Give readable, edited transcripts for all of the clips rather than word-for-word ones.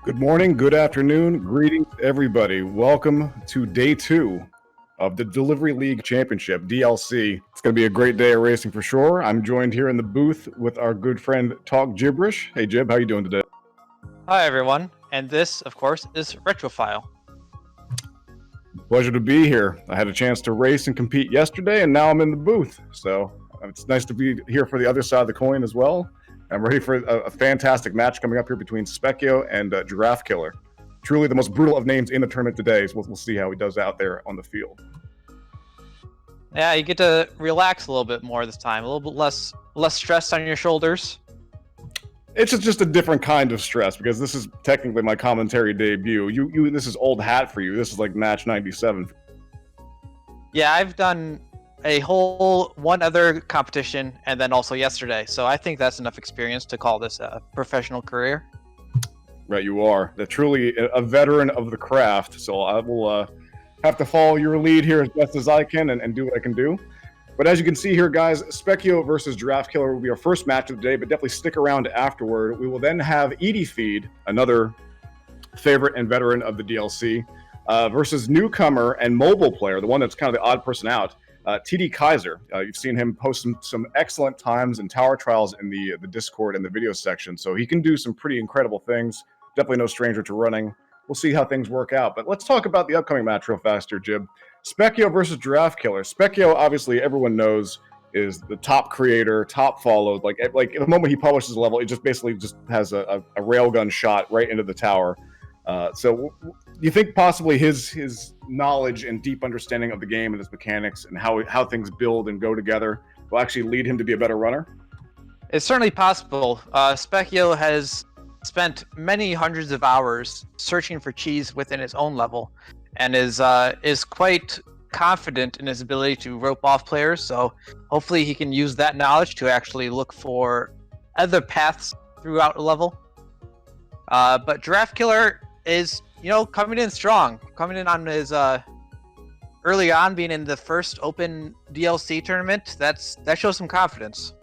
Good morning, good afternoon, greetings everybody. Welcome to day 2 of the Delivery League Championship, DLC. It's going to be a great day of racing for sure. I'm joined here in the booth with our good friend Talk Gibberish. Hey Jib, how you doing today? Hi everyone, and this, of course, is Retrofile. Pleasure to be here. I had a chance to race and compete yesterday, and now I'm in the booth. So it's nice to be here for the other side of the coin as well. I'm ready for a fantastic match coming up here between Spekio and GiraffeKiller. Truly the most brutal of names in the tournament today, so we'll see how he does out there on the field. Yeah, you get to relax a little bit more this time, a little bit less stress on your shoulders. It's just a different kind of stress because this is technically my commentary debut. This is old hat for you. This is like match 97. Yeah, I've done a whole one other competition and then also yesterday, so I think that's enough experience to call this a professional career. Right, you are. Truly a veteran of the craft, so I will have to follow your lead here as best as I can and do what I can do. But as you can see here, guys, Spekio versus GiraffeKiller will be our first match of the day, but definitely stick around afterward. We will then have Edie Feed, another favorite and veteran of the DLC, versus newcomer and mobile player, the one that's kind of the odd person out, TD Kaiser. You've seen him post some excellent times in tower trials in the Discord and the video section, so he can do some pretty incredible things. Definitely no stranger to running. We'll see how things work out. But let's talk about the upcoming match real fast here, Jib. Spekio versus GiraffeKiller. Spekio, obviously, everyone knows, is the top creator, top followed. Like the moment he publishes a level, it just basically just has a railgun shot right into the tower. So you think possibly his knowledge and deep understanding of the game and its mechanics and how things build and go together will actually lead him to be a better runner? It's certainly possible. Spekio has spent many hundreds of hours searching for cheese within his own level, and is quite confident in his ability to rope off players. So hopefully he can use that knowledge to actually look for other paths throughout a level. But GiraffeKiller is, coming in strong, coming in on his early on, being in the first open DLC tournament. That shows some confidence.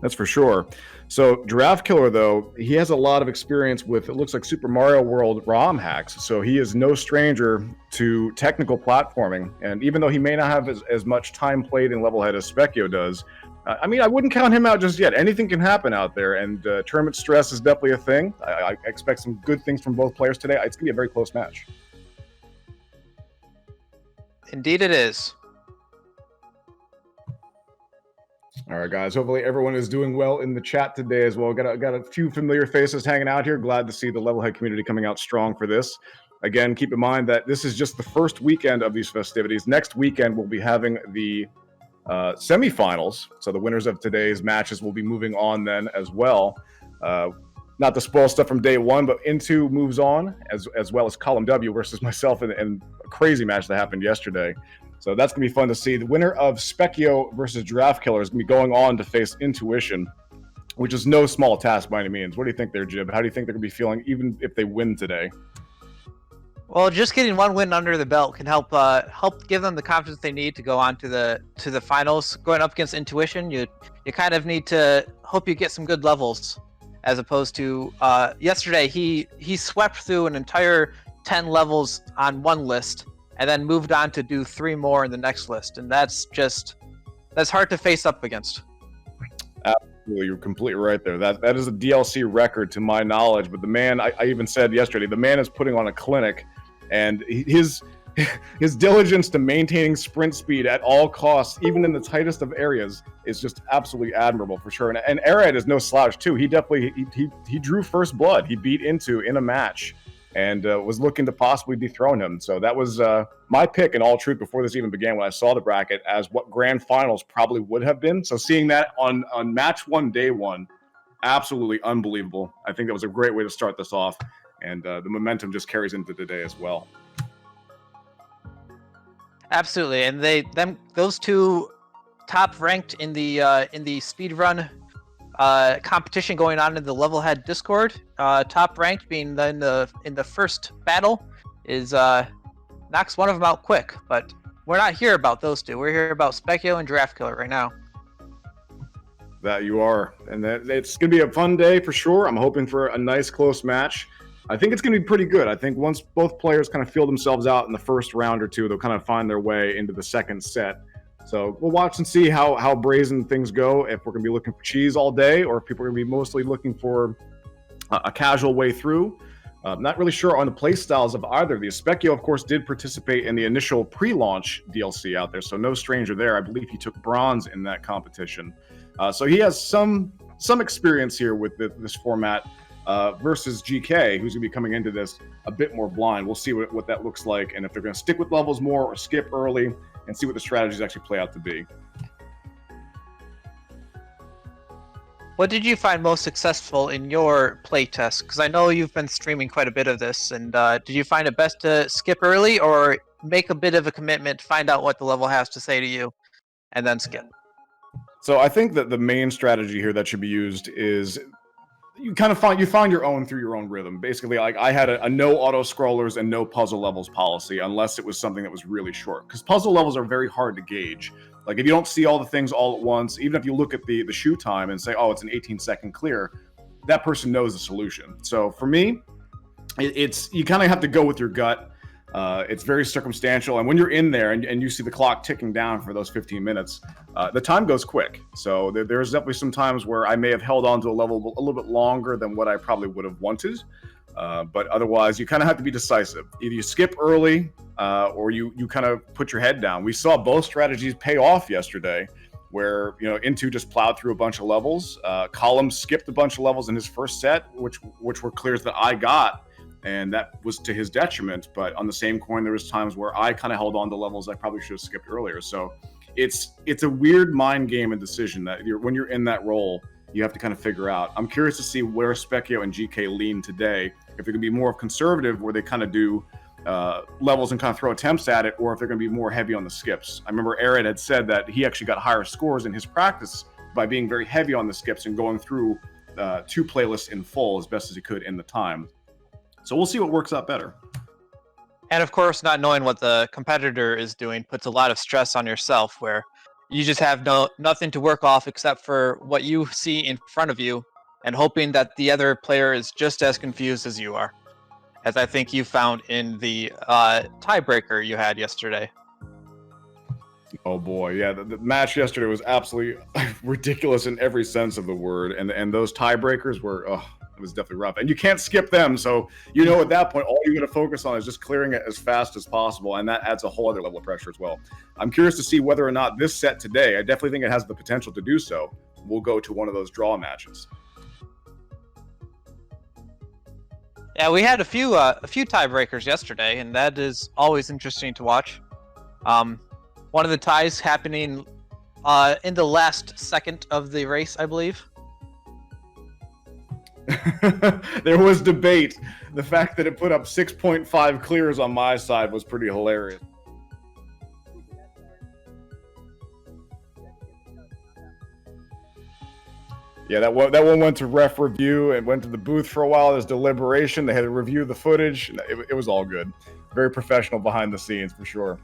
That's for sure. So GiraffeKiller, though, he has a lot of experience with, it looks like, Super Mario World ROM hacks. So he is no stranger to technical platforming. And even though he may not have as much time played in LevelHead as Spekio does, I wouldn't count him out just yet. Anything can happen out there, and tournament stress is definitely a thing. I expect some good things from both players today. It's going to be a very close match. Indeed it is. All right, guys. Hopefully everyone is doing well in the chat today as well. Got a few familiar faces hanging out here. Glad to see the LevelHead community coming out strong for this. Again, keep in mind that this is just the first weekend of these festivities. Next weekend, we'll be having the semifinals. So the winners of today's matches will be moving on then as well. Not to spoil stuff from day one, but Into moves on, as well as Column W versus myself in a crazy match that happened yesterday. So that's going to be fun to see. The winner of Spekio versus GiraffeKiller is going to be going on to face Intuition, which is no small task by any means. What do you think there, Jib? How do you think they're going to be feeling even if they win today? Well, just getting one win under the belt can help give them the confidence they need to go on to the finals. Going up against Intuition, you kind of need to hope you get some good levels, as opposed to yesterday he swept through an entire 10 levels on one list and then moved on to do 3 more in the next list, and that's hard to face up against. Absolutely, you're completely right there. That is a DLC record to my knowledge, but the man, I even said yesterday, the man is putting on a clinic, and his diligence to maintaining sprint speed at all costs, even in the tightest of areas, is just absolutely admirable for sure. And Arad is no slouch too. He definitely he drew first blood. He beat Into in a match, and was looking to possibly dethrone him. So that was my pick in all truth before this even began when I saw the bracket as what grand finals probably would have been. So seeing that on match 1, day 1, absolutely unbelievable. I think that was a great way to start this off, and the momentum just carries into today as well. Absolutely, and those two top ranked in the speedrun competition going on in the LevelHead Discord. Top ranked being in the first battle is knocks one of them out quick. But we're not here about those two. We're here about Spekio and GiraffeKiller right now. That you are, and it's going to be a fun day for sure. I'm hoping for a nice close match. I think it's going to be pretty good. I think once both players kind of feel themselves out in the first round or two, they'll kind of find their way into the second set. So we'll watch and see how brazen things go, if we're going to be looking for cheese all day or if people are going to be mostly looking for a casual way through. Not really sure on the play styles of either of these. Spekio, of course, did participate in the initial pre-launch DLC out there, so no stranger there. I believe he took bronze in that competition. So he has some experience here with this format versus GK, who's going to be coming into this a bit more blind. We'll see what that looks like, and if they're going to stick with levels more or skip early, and see what the strategies actually play out to be. What did you find most successful in your playtest? Because I know you've been streaming quite a bit of this, and did you find it best to skip early or make a bit of a commitment, find out what the level has to say to you, and then skip? So I think that the main strategy here that should be used is you kind of find your own through your own rhythm. Basically, like I had a no auto scrollers and no puzzle levels policy unless it was something that was really short, because puzzle levels are very hard to gauge. Like if you don't see all the things all at once, even if you look at the shoe time and say, oh, it's an 18-second clear, that person knows the solution. So for me, it's you kind of have to go with your gut. It's very circumstantial, and when you're in there and you see the clock ticking down for those 15 minutes, the time goes quick. So there's definitely some times where I may have held on to a level a little bit longer than what I probably would have wanted. But otherwise, you kind of have to be decisive. Either you skip early or you kind of put your head down. We saw both strategies pay off yesterday, where Into just plowed through a bunch of levels. Column skipped a bunch of levels in his first set, which were clears that I got, and that was to his detriment. But on the same coin, there was times where I kind of held on to levels I probably should have skipped earlier. So it's a weird mind game and decision that when you're in that role, you have to kind of figure out. I'm curious to see where Spekio and GK lean today. If they're going to be more conservative, where they kind of do levels and kind of throw attempts at it, or if they're going to be more heavy on the skips. I remember Arid had said that he actually got higher scores in his practice by being very heavy on the skips and going through 2 playlists in full as best as he could in the time. So we'll see what works out better. And of course, not knowing what the competitor is doing puts a lot of stress on yourself, where you just have nothing to work off except for what you see in front of you and hoping that the other player is just as confused as you are, as I think you found in the tiebreaker you had yesterday. Oh boy, yeah, the match yesterday was absolutely ridiculous in every sense of the word, and those tiebreakers were, it was definitely rough. And you can't skip them, so at that point, all you're going to focus on is just clearing it as fast as possible, and that adds a whole other level of pressure as well. I'm curious to see whether or not this set today, I definitely think it has the potential to do so, will go to one of those draw matches. Yeah, we had a few tiebreakers yesterday, and that is always interesting to watch. One of the ties happening in the last second of the race, I believe. There was debate. The fact that it put up 6.5 clears on my side was pretty hilarious. Yeah, that one went to ref review and went to the booth for a while. There's deliberation. They had to review the footage. It was all good. Very professional behind the scenes for sure.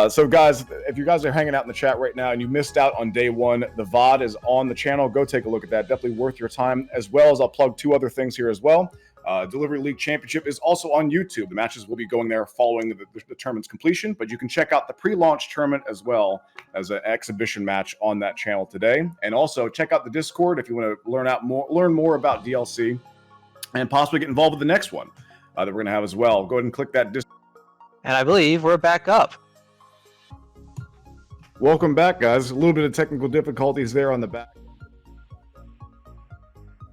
So guys, if you guys are hanging out in the chat right now and you missed out on day one, the VOD is on the channel. Go take a look at that. Definitely worth your time, as well as I'll plug 2 other things here as well. Delivery League Championship is also on YouTube. The matches will be going there following the tournament's completion, but you can check out the pre-launch tournament as well as an exhibition match on that channel today. And also check out the Discord if you want to learn more about DLC and possibly get involved with the next one that we're going to have as well. Go ahead and click that Discord. And I believe we're back up. Welcome back, guys. A little bit of technical difficulties there on the back.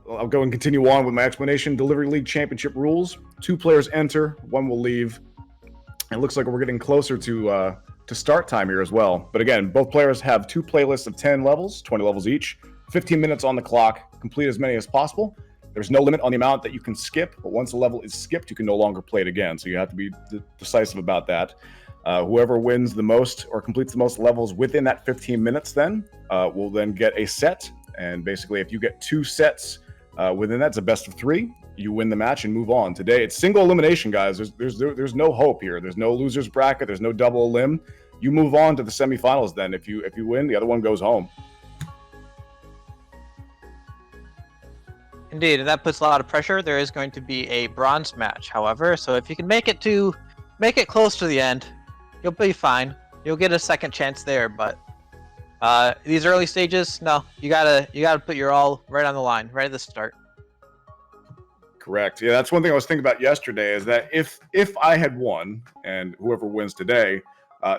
I'll go and continue on with my explanation. Delivery League Championship rules. 2 players enter, 1 will leave. It looks like we're getting closer to start time here as well. But again, both players have 2 playlists of 10 levels, 20 levels each. 15 minutes on the clock. Complete as many as possible. There's no limit on the amount that you can skip, but once a level is skipped, you can no longer play it again. So you have to be decisive about that. Whoever wins the most or completes the most levels within that 15 minutes then will then get a set. And basically, if you get 2 sets within that, it's a best of 3. You win the match and move on. Today, it's single elimination, guys. There's no hope here. There's no loser's bracket. There's no double elim. You move on to the semifinals then. If you win, the other one goes home. Indeed, and that puts a lot of pressure. There is going to be a bronze match, however, so if you can make it close to the end, you'll be fine. You'll get a second chance there, but these early stages, no, you gotta put your all right on the line, right at the start. Correct. Yeah, that's one thing I was thinking about yesterday. Is that if I had won, and whoever wins today,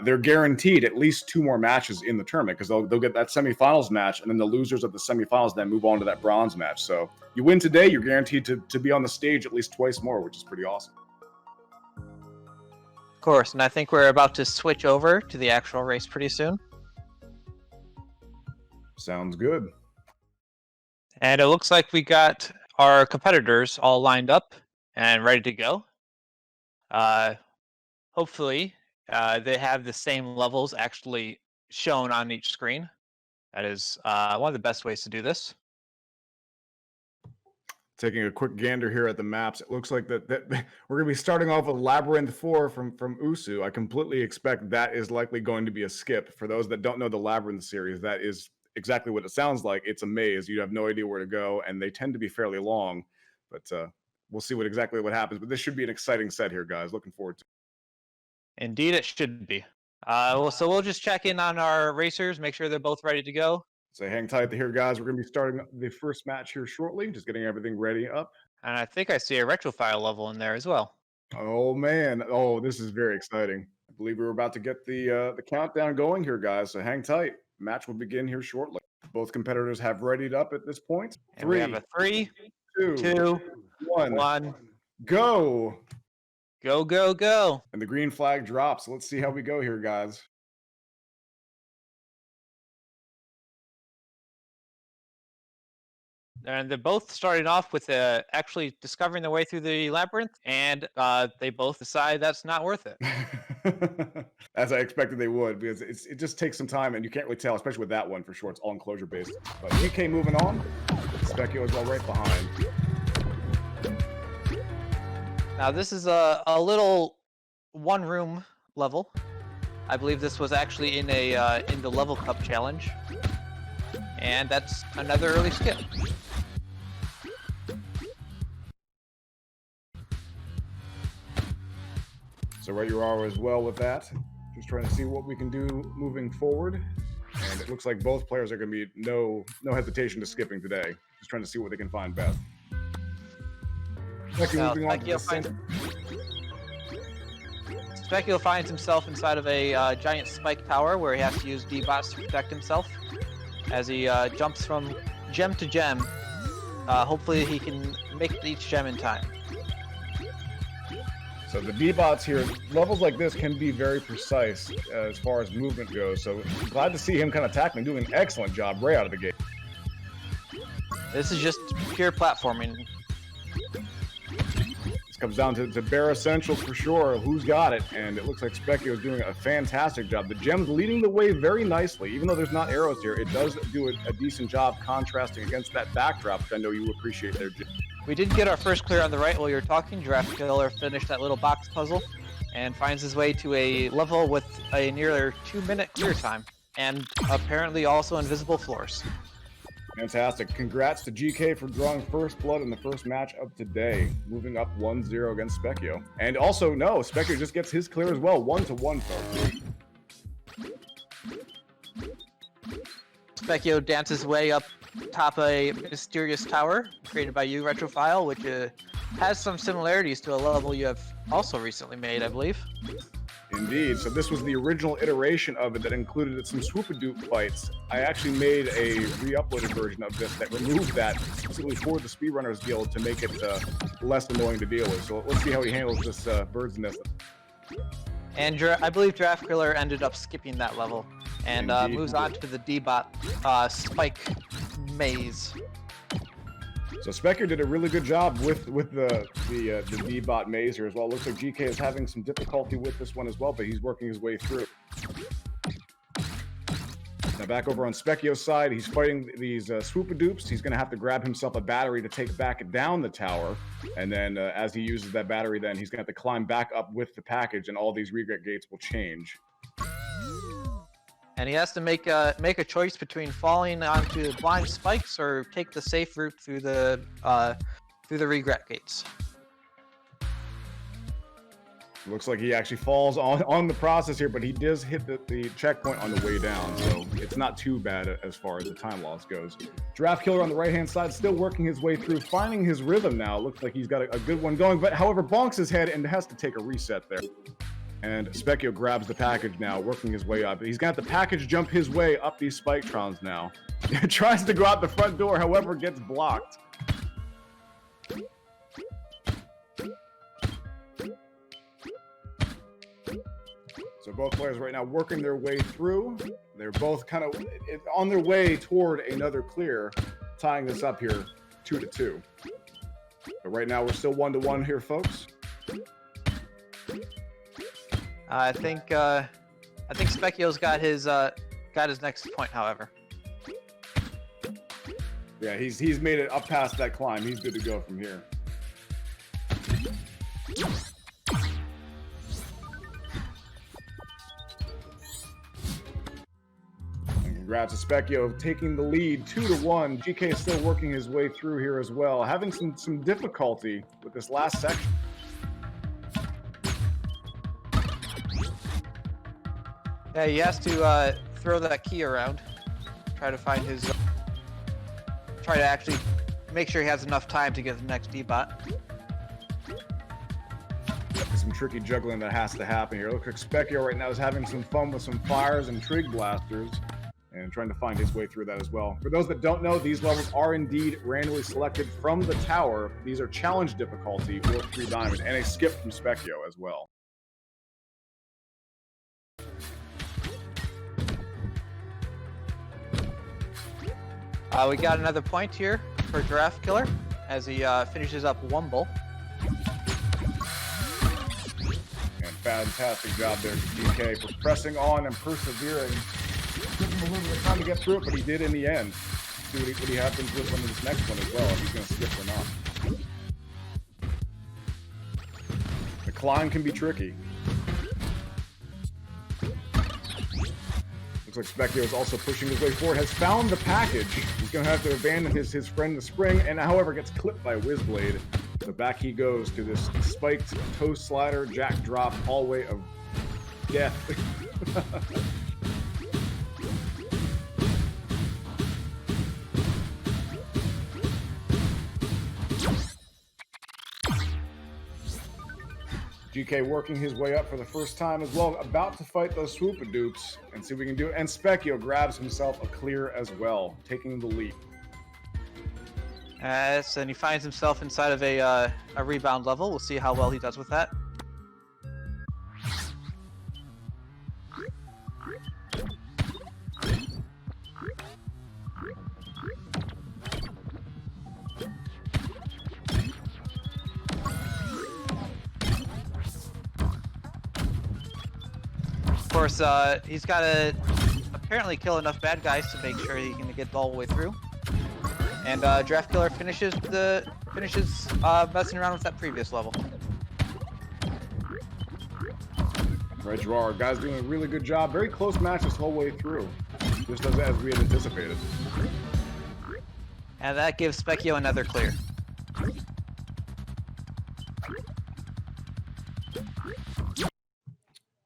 they're guaranteed at least 2 more matches in the tournament because they'll get that semifinals match, and then the losers of the semifinals then move on to that bronze match. So you win today, you're guaranteed to be on the stage at least twice more, which is pretty awesome. Of course, and I think we're about to switch over to the actual race pretty soon. Sounds good. And it looks like we got our competitors all lined up and ready to go. Hopefully, they have the same levels actually shown on each screen. That is one of the best ways to do this. Taking a quick gander here at the maps, it looks like that we're going to be starting off with Labyrinth 4 from Usu. I completely expect that is likely going to be a skip. For those that don't know the Labyrinth series, that is exactly what it sounds like. It's a maze. You have no idea where to go, and they tend to be fairly long. But we'll see exactly what happens. But this should be an exciting set here, guys. Looking forward to it. Indeed, it should be. So we'll just check in on our racers, make sure they're both ready to go. So hang tight here, guys. We're going to be starting the first match here shortly. Just getting everything ready up. And I think I see a retrofile level in there as well. Oh, man. Oh, this is very exciting. I believe we're about to get the countdown going here, guys. So hang tight. Match will begin here shortly. Both competitors have readied up at this point. And we have a 3, 2, 1. Go. Go, go, go. And the green flag drops. Let's see how we go here, guys. And they're both starting off with actually discovering their way through the labyrinth, and they both decide that's not worth it. As I expected they would, because it just takes some time, and you can't really tell, especially with that one for sure. It's all enclosure based. But GK moving on. Spekio is all right behind. Now this is a little one-room level. I believe this was actually in the Level Cup challenge, and that's another early skip. So right you are as well with that. Just trying to see what we can do moving forward. And it looks like both players are going to be no hesitation to skipping today. Just trying to see what they can find best. Spekio finds himself inside of a giant spike tower where he has to use D-bots to protect himself as he jumps from gem to gem. Hopefully he can make each gem in time. So the D-bots here, levels like this can be very precise as far as movement goes. So glad to see him kind of tackling, doing an excellent job right out of the gate. This is just pure platforming. This comes down to bare essentials for sure. Who's got it? And it looks like Spekio is doing a fantastic job. The gem's leading the way very nicely. Even though there's not arrows here, it does do a decent job contrasting against that backdrop, which I know you appreciate there, Jim. We did get our first clear on the right while you were talking. GiraffeKiller finished that little box puzzle and finds his way to a level with a near 2-minute clear time and apparently also invisible floors. Fantastic. Congrats to GK for drawing first blood in the first match of today, moving up 1-0 against Spekio. And also, no, Spekio just gets his clear as well, 1-1, folks. Spekio dances way up top a mysterious tower created by you, Retrofile, which has some similarities to a level you have also recently made, I believe. Indeed. So this was the original iteration of it that included some Swoopadoop fights. I actually made a re-uploaded version of this that removed that specifically for the Speedrunners Guild to make it less annoying to deal with. So let's see how he handles this bird's nest. And I believe GiraffeKiller ended up skipping that level and moves on to the D-bot spike maze. So Spekio did a really good job with the D-bot maze here as well. Looks like GK is having some difficulty with this one as well, but he's working his way through. Now back over on Spekio's side, he's fighting these Swoopadoops. He's going to have to grab himself a battery to take back down the tower. And then as he uses that battery, then he's going to have to climb back up with the package, and all these regret gates will change. And he has to make a choice between falling onto blind spikes or take the safe route through the regret gates. Looks like he actually falls on the process here, but he does hit the checkpoint on the way down, so it's not too bad as far as the time loss goes. GiraffeKiller on the right-hand side, still working his way through, finding his rhythm now. Looks like he's got a good one going, but however, bonks his head and has to take a reset there. And Spekio grabs the package now, working his way up. He's got the package jump his way up these Spiketrons now. Tries to go out the front door, however, gets blocked. So both players right now working their way through. They're both kind of on their way toward another clear, tying this up here 2-2. But right now we're still 1-1 here, folks. I think Spekio's got his next point, however. Yeah, he's made it up past that climb. He's good to go from here. Congrats to Spekio taking the lead 2-1. GK is still working his way through here as well, having some difficulty with this last section. Yeah, he has to throw that key around, try to find his, try to actually make sure he has enough time to get the next D-bot. Some tricky juggling that has to happen here. Look like Spekio right now is having some fun with some fires and trig blasters, and trying to find his way through that as well. For those that don't know, these levels are indeed randomly selected from the tower. These are challenge difficulty or 3 diamond, and a skip from Spekio as well. We got another point here for GiraffeKiller as he finishes up Wumble. And fantastic job there to GK for pressing on and persevering. Took him a little bit of time to get through it, but he did in the end. See what he happens with on this next one as well, if he's going to skip or not. The climb can be tricky. Looks like Spekio is also pushing his way forward, has found the package. He's going to have to abandon his friend the Spring, and however gets clipped by Whizblade. So back he goes to this spiked toast slider, jack drop, hallway of death. GK working his way up for the first time as well, about to fight those Swoopadoops and see if we can do it. And Spekio grabs himself a clear as well, taking the lead. And he finds himself inside of a rebound level. We'll see how well he does with that. Of course, he's got to apparently kill enough bad guys to make sure he can get all the way through. And GiraffeKiller finishes messing around with that previous level. Right, Gerard. Guys doing a really good job. Very close match this whole way through. Just as we had anticipated. And that gives Spekio another clear.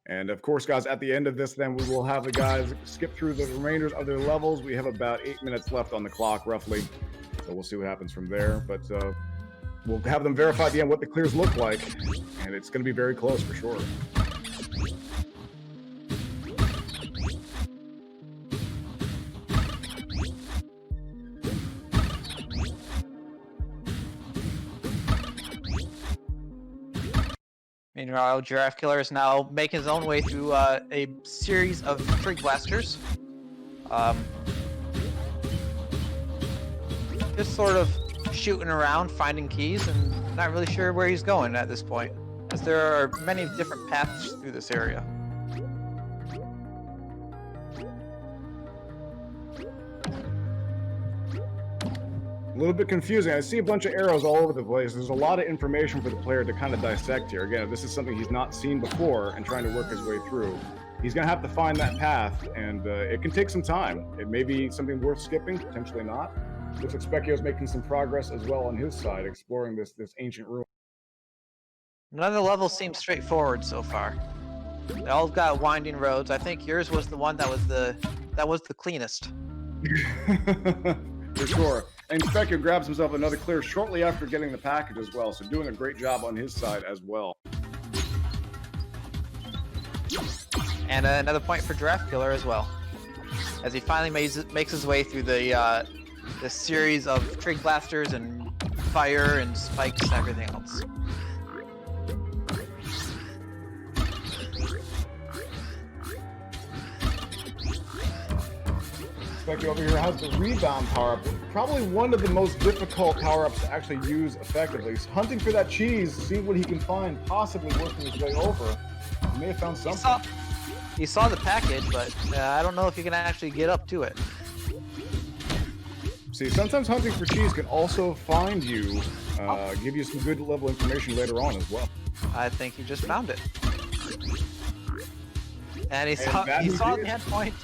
And of course, guys, at the end of this, then we will have the guys skip through the remainders of their levels. We have about 8 minutes left on the clock, roughly. So we'll see what happens from there. But we'll have them verify at the end what the clears look like. And it's going to be very close for sure. Meanwhile, GiraffeKiller is now making his own way through a series of trig blasters. Just sort of shooting around, finding keys, and not really sure where he's going at this point, as there are many different paths through this area. A little bit confusing. I see a bunch of arrows all over the place. There's a lot of information for the player to kind of dissect here. Again, this is something he's not seen before and trying to work his way through. he's going to have to find that path, and it can take some time. It may be something worth skipping, potentially not. Looks like Spekio's making some progress as well on his side, exploring this ancient ruin. None of the levels seem straightforward so far. They all got winding roads. I think yours was the one that was the cleanest. For sure. And Spekio grabs himself another clear shortly after getting the package as well, so doing a great job on his side as well. And another point for GiraffeKiller as well, as he finally makes his way through the series of trig blasters and fire and spikes and everything else. Spekio over here has the rebound power-up, probably one of the most difficult power-ups to actually use effectively. He's hunting for that cheese, seeing what he can find, possibly working his way over. He may have found something. He saw the package, but I don't know if you can actually get up to it. See, sometimes hunting for cheese can also find you, give you some good level information later on as well. I think he just found it. And he saw the endpoint,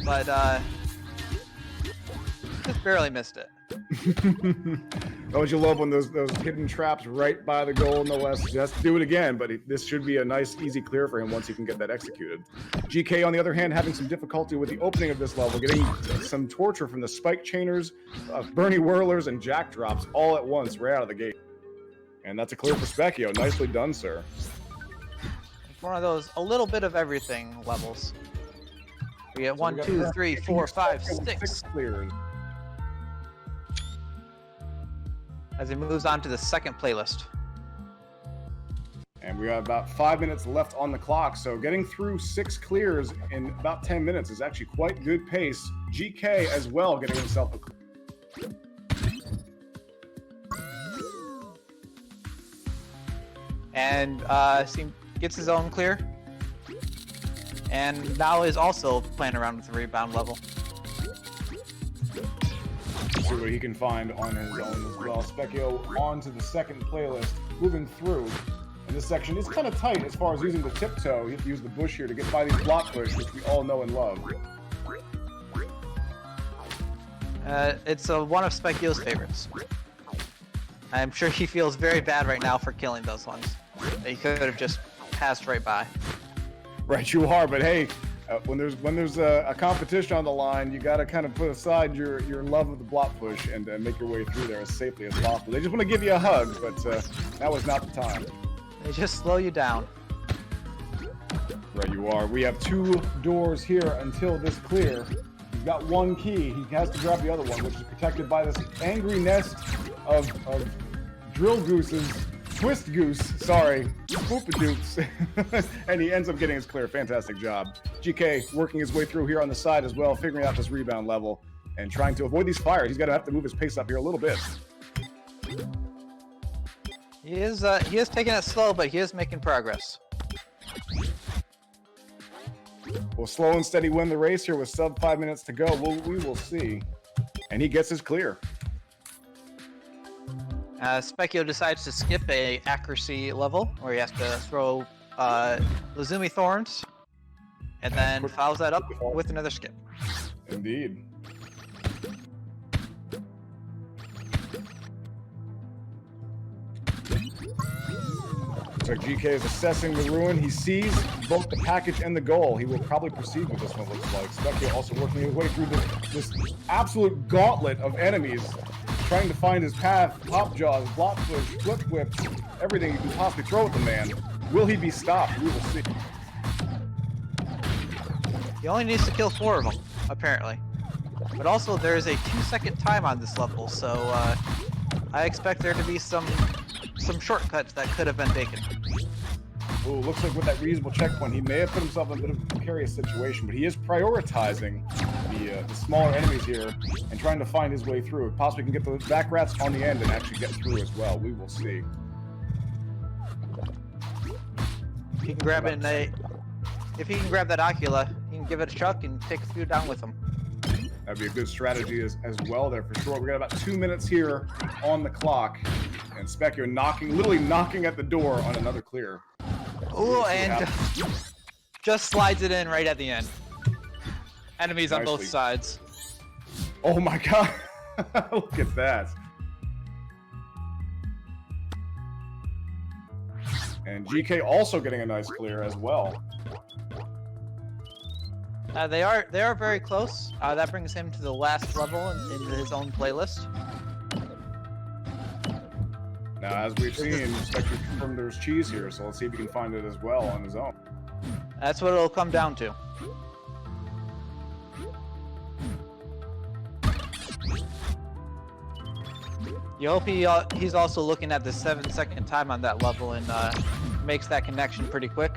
but just barely missed it. Don't you love when those hidden traps right by the goal, no less? Just do it again, but this should be a nice, easy clear for him once he can get that executed. GK, on the other hand, having some difficulty with the opening of this level, getting some torture from the spike chainers, Bernie whirlers, and jack drops all at once right out of the gate. And that's a clear for Spekio. Nicely done, sir. It's one of those a little bit of everything levels. We get 1, 2, 3, 4, 5, 6 clears. As he moves on to the second playlist. And we have about 5 minutes left on the clock, so getting through 6 clears in about 10 minutes is actually quite good pace. GK as well getting himself a clear. And gets his own clear. And now is also playing around with the rebound level. See what he can find on his own as well. Spekio on to the second playlist, moving through. And this section is kind of tight as far as using the tiptoe. You have to use the bush here to get by these block push, which we all know and love. It's one of Spekio's favorites. I'm sure he feels very bad right now for killing those ones. He could have just passed right by. Right, you are, but hey, when there's a competition on the line, you got to kind of put aside your love of the block push and make your way through there as safely as possible. They just want to give you a hug, but that was not the time. They just slow you down. Right, you are. We have 2 doors here until this clear. He's got 1 key. He has to grab the other one, which is protected by this angry nest of drill gooses. Twist goose, sorry, Poopadoops, and he ends up getting his clear. Fantastic job. GK working his way through here on the side as well, figuring out this rebound level and trying to avoid these fires. He's going to have to move his pace up here a little bit. He is taking it slow, but he is making progress. Will slow and steady win the race here with sub 5 minutes to go? We will see. And he gets his clear. Spekio decides to skip a accuracy level where he has to throw Lazumi Thorns, and then follows that up with another skip. Indeed. So GK is assessing the ruin. He sees both the package and the goal. He will probably proceed with this one, looks like. Spekio also working his way through this absolute gauntlet of enemies, trying to find his path, pop jaws, block push, flip whip, everything you can possibly throw at the man. Will he be stopped? We will see. He only needs to kill 4 of them, apparently. But also, there is a 2-second time on this level, so I expect there to be some shortcuts that could have been taken. Ooh, looks like with that reasonable checkpoint, he may have put himself in a bit of a precarious situation, but he is prioritizing the smaller enemies here and trying to find his way through. Possibly can get the back rats on the end and actually get through as well. We will see. He can grab it if he can grab that Ocula, he can give it a chuck and take a few down with him. That'd be a good strategy as well there for sure. We got about 2 minutes here on the clock, and Spekio literally knocking at the door on another clear. Ooh, and Just slides it in right at the end. Enemies on both Nicely. sides. Oh my god! Look at that. And GK also getting a nice clear as well. They are very close. That brings him to the last level in his own playlist. Now, as we've seen, Spekio confirmed there's cheese here, so let's see if he can find it as well on his own. That's what it'll come down to. You hope he's also looking at the 7-second time on that level and makes that connection pretty quick.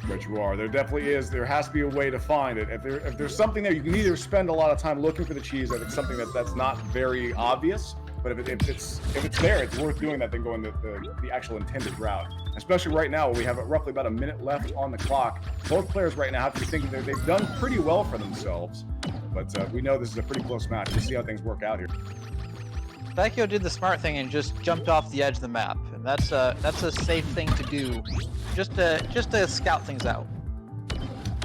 But you are. There definitely is. There has to be a way to find it. If there's something there, you can either spend a lot of time looking for the cheese if it's something that's not very obvious. But if it's there, it's worth doing that than going the actual intended route. Especially right now, we have roughly about a minute left on the clock. Both players right now have to be thinking that they've done pretty well for themselves. But we know this is a pretty close match. We'll see how things work out here. Spekio did the smart thing and just jumped off the edge of the map, and that's a safe thing to do, just to scout things out.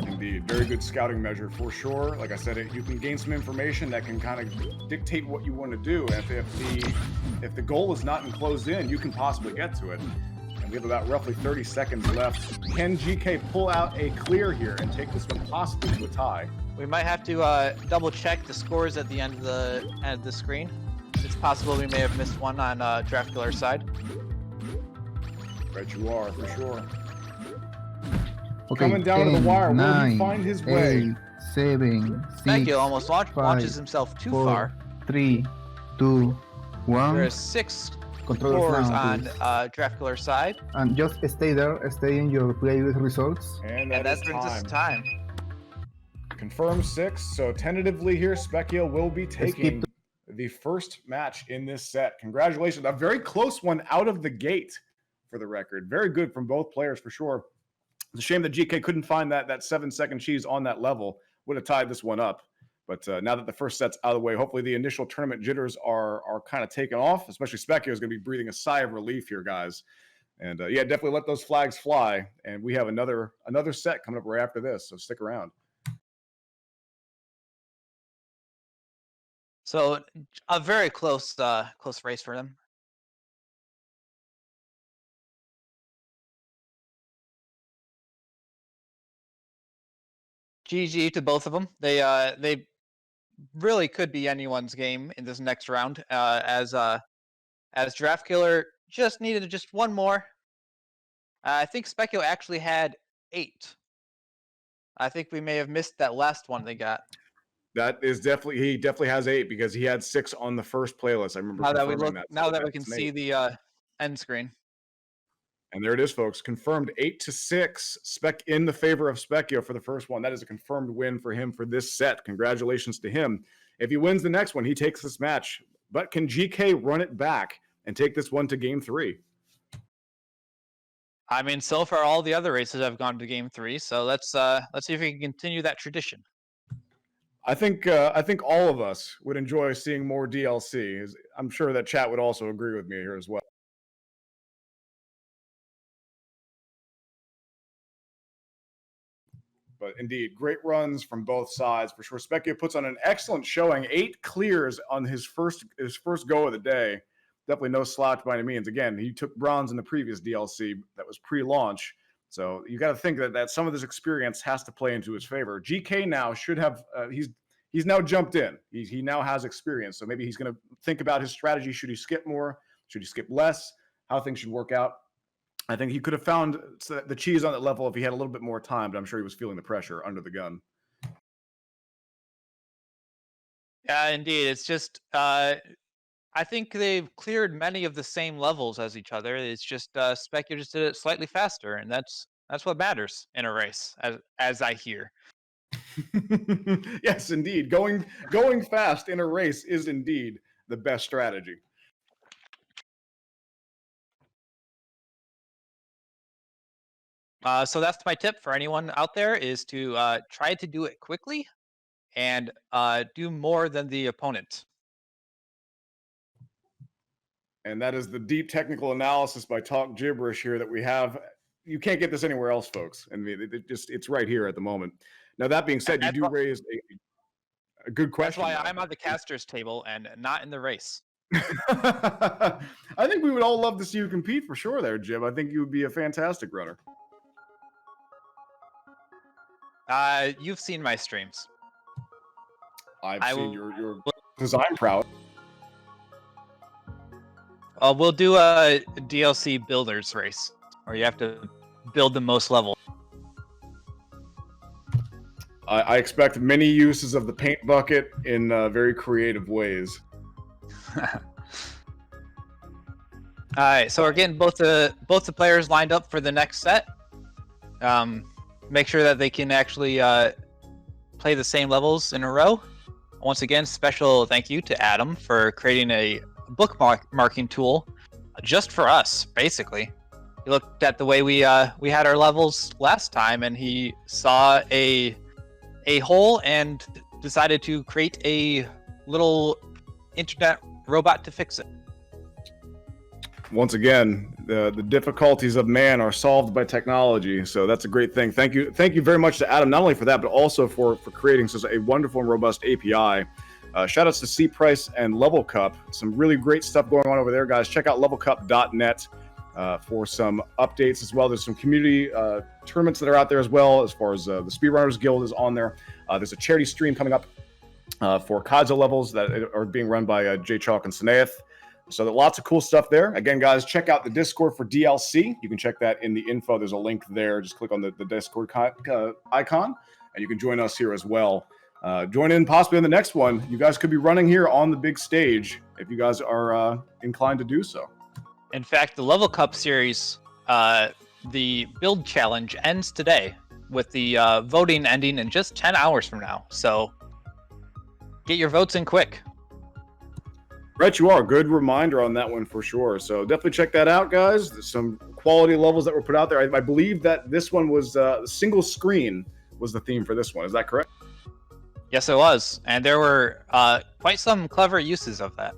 Indeed, very good scouting measure for sure. Like I said, you can gain some information that can kind of dictate what you want to do. And if the goal is not enclosed in, you can possibly get to it. And we have about roughly 30 seconds left. Can GK pull out a clear here and take this one possibly to a tie? We might have to double check the scores at the end of the screen. It's possible we may have missed one on GiraffeKiller's side. Right, you are for sure. Okay, Coming down 10, to the wire, will 9, he find his way? 8, 7, 6, Spekio almost launches 5, himself too 4, far. 3, 2, 1. There are 6 Control the scores sound, on please. GiraffeKiller's side. And just stay there, stay in your playlist results. And And that that brings us time. to time. Confirmed 6. So tentatively here, Spekio will be taking keep the first match in this set. Congratulations. A very close one out of the gate for the record. Very good from both players for sure. It's a shame that GK couldn't find that 7-second cheese on that level. Would have tied this one up. But now that the first set's out of the way, hopefully the initial tournament jitters are kind of taken off. Especially Spekio is going to be breathing a sigh of relief here, guys. And yeah, definitely let those flags fly. And we have another set coming up right after this, so stick around. So a very close race for them. GG to both of them. They really could be anyone's game in this next round. As GiraffeKiller just needed just one more. I think Spekio actually had 8. I think we may have missed that last one they got. That is he definitely has 8 because he had 6 on the first playlist. I remember Now that we confirming look, that. now So that we that's can an see 8. the end screen. And there it is, folks. Confirmed 8-6. Spec in the favor of Spekio for the first one. That is a confirmed win for him for this set. Congratulations to him. If he wins the next one, he takes this match. But can GK run it back and take this one to game 3? I mean, so far all the other races have gone to game 3. So let's see if we can continue that tradition. I think all of us would enjoy seeing more DLC. I'm sure that chat would also agree with me here as well. But indeed, great runs from both sides for sure. Spekio puts on an excellent showing. 8 clears on his first go of the day. Definitely no slouch by any means. Again, he took bronze in the previous DLC that was pre-launch. So you got to think that some of this experience has to play into his favor. GK now should have he's now jumped in. He now has experience. So maybe he's going to think about his strategy. Should he skip more? Should he skip less? How things should work out. I think he could have found the cheese on that level if he had a little bit more time, but I'm sure he was feeling the pressure under the gun. Yeah, indeed. It's just I think they've cleared many of the same levels as each other. It's just Spekio just did it slightly faster, and that's what matters in a race, as I hear. Yes, indeed. Going fast in a race is indeed the best strategy. So that's my tip for anyone out there is to try to do it quickly and do more than the opponent. And that is the deep technical analysis by Talk Gibberish here that we have you can't get this anywhere else, folks. I mean, it's right here at the moment. Now, that being said, you do raise a good question. That's why I'm on the caster's table and not in the race. I think we would all love to see you compete for sure there, Jim. I think you would be a fantastic runner. You've seen my streams. I've seen your design prowess. We'll do a DLC builders race, where you have to build the most level. I expect many uses of the paint bucket in very creative ways. All right, so we're getting both the players lined up for the next set. Make sure that they can actually play the same levels in a row. Once again, special thank you to Adam for creating a bookmarking tool just for us, basically. He looked at the way we had our levels last time, and he saw a hole and decided to create a little internet robot to fix it. Once again, the difficulties of man are solved by technology, so that's a great thing. Thank you very much to Adam, not only for that, but also for creating such a wonderful and robust API. Shout outs to C Price and Level Cup. Some really great stuff going on over there, guys. Check out levelcup.net for some updates as well. There's some community tournaments that are out there as well, as far as the Speedrunners Guild is on there. There's a charity stream coming up for Kadzo levels that are being run by Jay Chalk and Sanaeth. So lots of cool stuff there. Again, guys, check out the Discord for DLC. You can check that in the info. There's a link there. Just click on the Discord icon, and you can join us here as well. Join in possibly in the next one. You guys could be running here on the big stage if you guys are inclined to do so. In fact, the Level Cup series, the build challenge ends today, with the voting ending in just 10 hours from now. So get your votes in quick. Right, you are. Good reminder on that one for sure. So definitely check that out, guys. There's some quality levels that were put out there. I believe that this one was single screen was the theme for this one. Is that correct? Yes, it was. And there were quite some clever uses of that.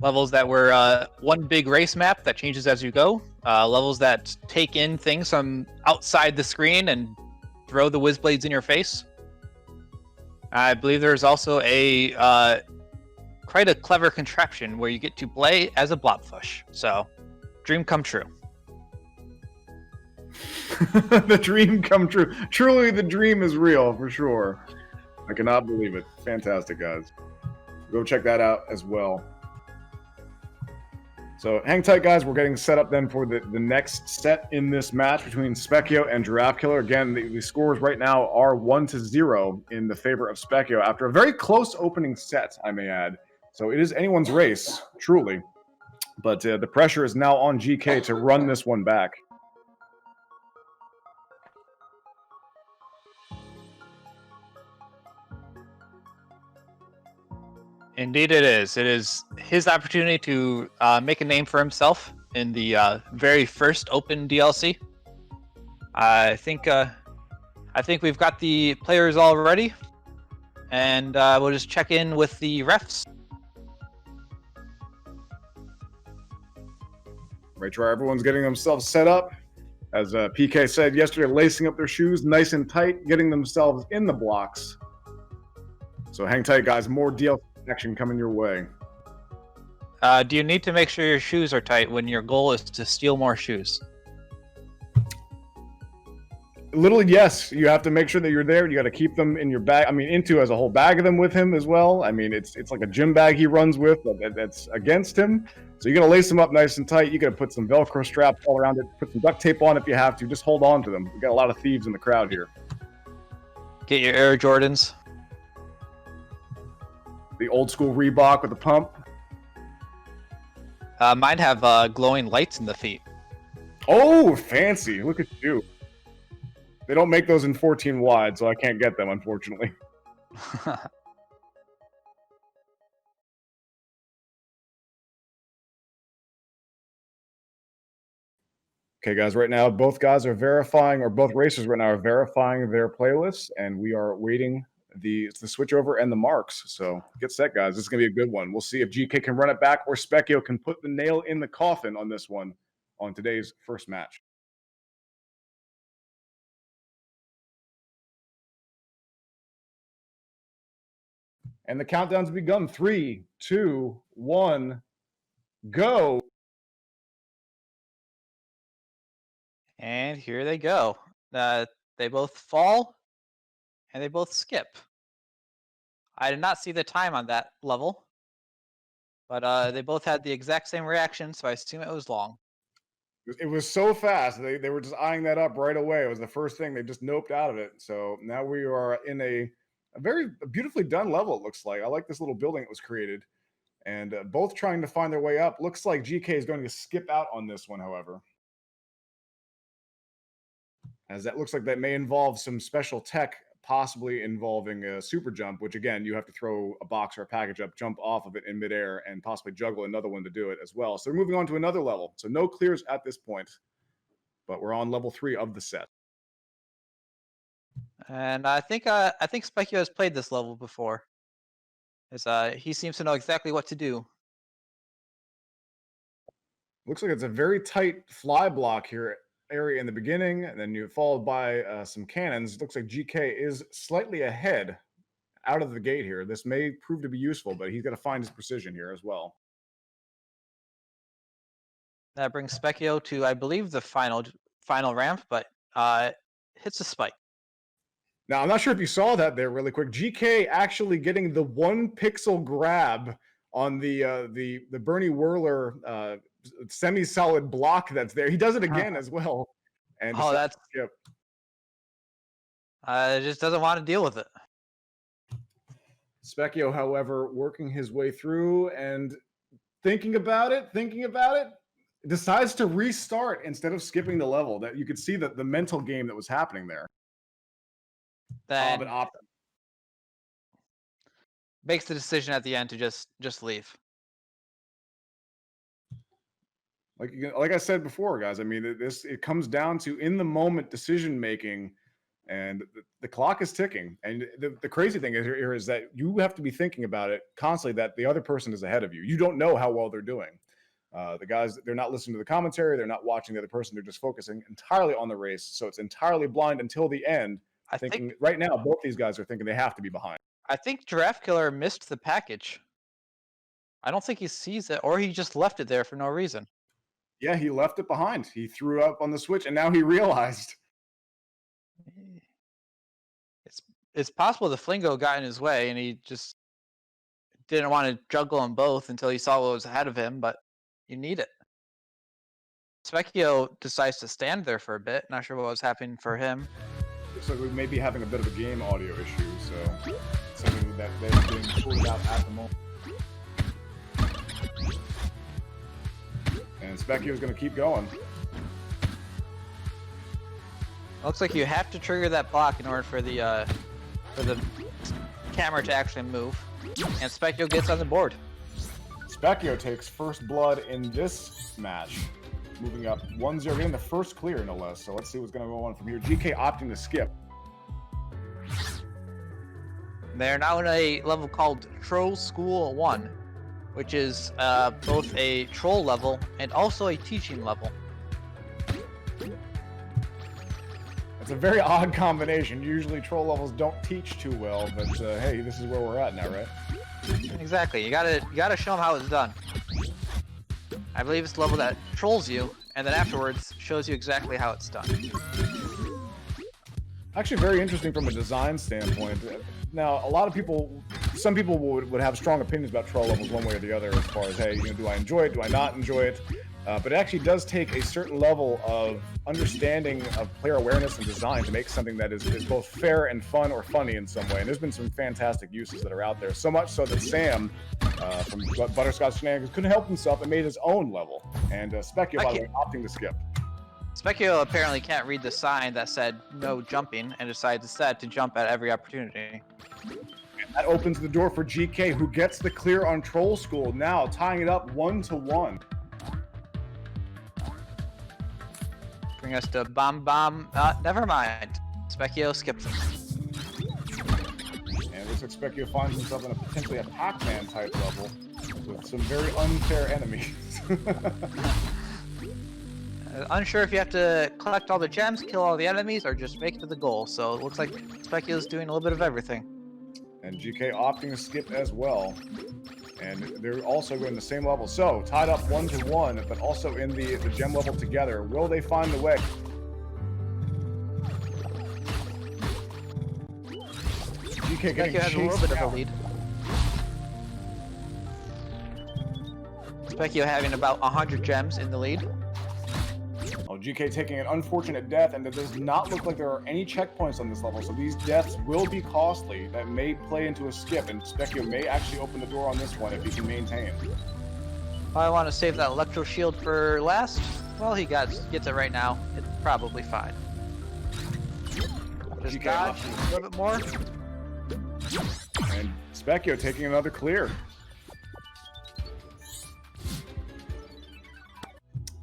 Levels that were one big race map that changes as you go. Levels that take in things from outside the screen and throw the whiz blades in your face. I believe there's also a quite a clever contraption where you get to play as a blobfish. So, dream come true. The dream come true. Truly, the dream is real for sure. I cannot believe it. Fantastic, guys. Go check that out as well. So hang tight, guys. We're getting set up then for the next set in this match between Spekio and GiraffeKiller. Again, the scores right now are 1-0 in the favor of Spekio after a very close opening set, I may add. So it is anyone's race, truly. But the pressure is now on GK to run this one back. Indeed it is. It is his opportunity to make a name for himself in the very first open DLC. I think we've got the players all ready, and we'll just check in with the refs. Right, try. Everyone's getting themselves set up. As PK said yesterday, lacing up their shoes nice and tight, getting themselves in the blocks. So hang tight, guys. More DLC action coming your way. Do you need to make sure your shoes are tight when your goal is to steal more shoes? Literally, yes. You have to make sure that you're there. You got to keep them in your bag. I mean, Into has a whole bag of them with him as well. I mean, it's like a gym bag he runs with that's against him. So you're going to lace them up nice and tight. You got to put some Velcro straps all around it. Put some duct tape on if you have to. Just hold on to them. We got a lot of thieves in the crowd here. Get your Air Jordans. The old school Reebok with the pump. Mine have glowing lights in the feet. Oh, fancy. Look at you. They don't make those in 14 wide, so I can't get them, unfortunately. Okay, guys, right now, both guys are verifying, or both racers right now are verifying their playlists, and we are waiting the switchover and the marks. So get set, guys. This is going to be a good one. We'll see if GK can run it back or Spekio can put the nail in the coffin on this one. on today's first match. And the countdown's begun. 3, 2, 1, go. And here they go. They both fall, and they both skip. I did not see the time on that level, but they both had the exact same reaction, so I assume it was long. It was so fast. They were just eyeing that up right away. It was the first thing. They just noped out of it. So now we are in a very beautifully done level, it looks like. I like this little building that was created. And both trying to find their way up. Looks like GK is going to skip out on this one, however. As that looks like that may involve some special tech, possibly involving a super jump, which again, you have to throw a box or a package up, jump off of it in midair, and possibly juggle another one to do it as well. So we're moving on to another level. So no clears at this point, but we're on level 3 of the set. And I think Spekio has played this level before. As he seems to know exactly what to do. Looks like it's a very tight fly block here area in the beginning, and then you followed by some cannons. It looks like GK is slightly ahead out of the gate here. This may prove to be useful, but he's got to find his precision here as well. That brings Spekio to, I believe, the final ramp, but hits a spike. Now, I'm not sure if you saw that there really quick. GK actually getting the 1 pixel grab on the Bernie Whirler semi-solid block that's there. He does it again as well. And that's yep. Just doesn't want to deal with it. Spekio, however, working his way through and thinking about it, decides to restart instead of skipping the level. That you could see that the mental game that was happening there. Then But makes the decision at the end to just leave. Like I said before, guys, I mean, it comes down to in the moment decision making, and the clock is ticking. And the crazy thing here is that you have to be thinking about it constantly, that the other person is ahead of you. You don't know how well they're doing. The guys, they're not listening to the commentary. They're not watching the other person. They're just focusing entirely on the race. So it's entirely blind until the end. I think right now, both these guys are thinking they have to be behind. I think GiraffeKiller missed the package. I don't think he sees it, or he just left it there for no reason. Yeah, he left it behind. He threw up on the switch, and now he realized. It's possible the Flingo got in his way, and he just didn't want to juggle them both until he saw what was ahead of him, but you need it. Spekio decides to stand there for a bit. Not sure what was happening for him. Looks like we may be having a bit of a game audio issue, so something that they're being sorted out at the moment. And Spekio is going to keep going. Looks like you have to trigger that block in order for the camera to actually move. And Spekio gets on the board. Spekio takes first blood in this match, moving up 1-0, getting the first clear, no less. So let's see what's going to go on from here. GK opting to skip. They're now in a level called Troll School 1, which is both a troll level and also a teaching level. It's a very odd combination. Usually troll levels don't teach too well, but hey, this is where we're at now, right? Exactly. You gotta show them how it's done. I believe it's the level that trolls you, and then afterwards shows you exactly how it's done. Actually, very interesting from a design standpoint. Now, a lot of people, some people would have strong opinions about troll levels one way or the other as far as, hey, do I enjoy it? Do I not enjoy it? But it actually does take a certain level of understanding of player awareness and design to make something that is both fair and fun or funny in some way. And there's been some fantastic uses that are out there. So much so that Sam from Butterscotch Shenanigans couldn't help himself and made his own level. And Spekio, by the way, opting to skip. Spekio apparently can't read the sign that said no jumping and decides instead to jump at every opportunity. And that opens the door for GK, who gets the clear on Troll School, now tying it up 1-1. Bring us to Bomb. Never mind. Spekio skips him. And it looks like Spekio finds himself in a potentially a Pac-Man type level with some very unfair enemies. Unsure if you have to collect all the gems, kill all the enemies, or just make it to the goal. So it looks like Spekio's doing a little bit of everything. And GK opting to skip as well. And they're also going the same level. So, tied up 1-1, but also in the gem level together. Will they find the way? GK getting Spekio has a little bit of a down. lead. Spekio having about 100 gems in the lead. Oh, GK taking an unfortunate death, and it does not look like there are any checkpoints on this level, so these deaths will be costly. That may play into a skip, and Spekio may actually open the door on this one if he can maintain. I want to save that electro shield for last. Well, he gets it right now. It's probably fine. Just GK dodge opting. a little bit more. And Spekio taking another clear.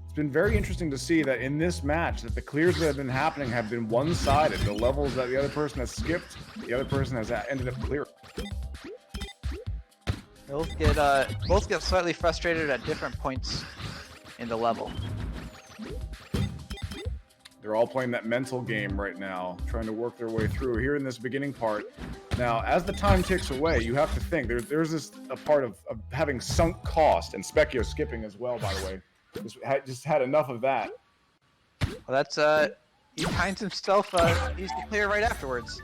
It's been very interesting to see that in this match that the clears that have been happening have been one-sided. The levels that the other person has skipped, the other person has ended up clear. Both get slightly frustrated at different points in the level. They're all playing that mental game right now, trying to work their way through here in this beginning part. Now, as the time ticks away, you have to think there's a part of having sunk cost, and Spekio skipping as well, by the way. Just had enough of that. Well, that's he finds himself easy to clear right afterwards.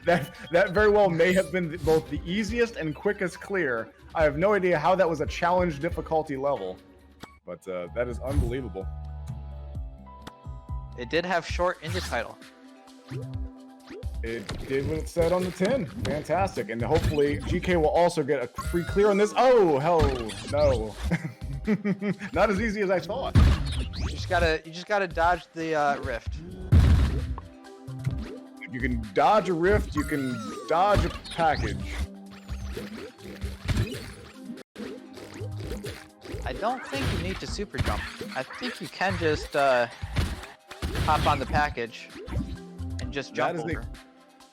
that very well may have been both the easiest and quickest clear. I have no idea how that was a challenge difficulty level, but that is unbelievable. It did have short in the title. It did what it said on the tin. Fantastic, and hopefully GK will also get a free clear on this. Oh hell no! Not as easy as I thought. You just gotta dodge the rift. You can dodge a rift. You can dodge a package. I don't think you need to super jump. I think you can just hop on the package and just jump over.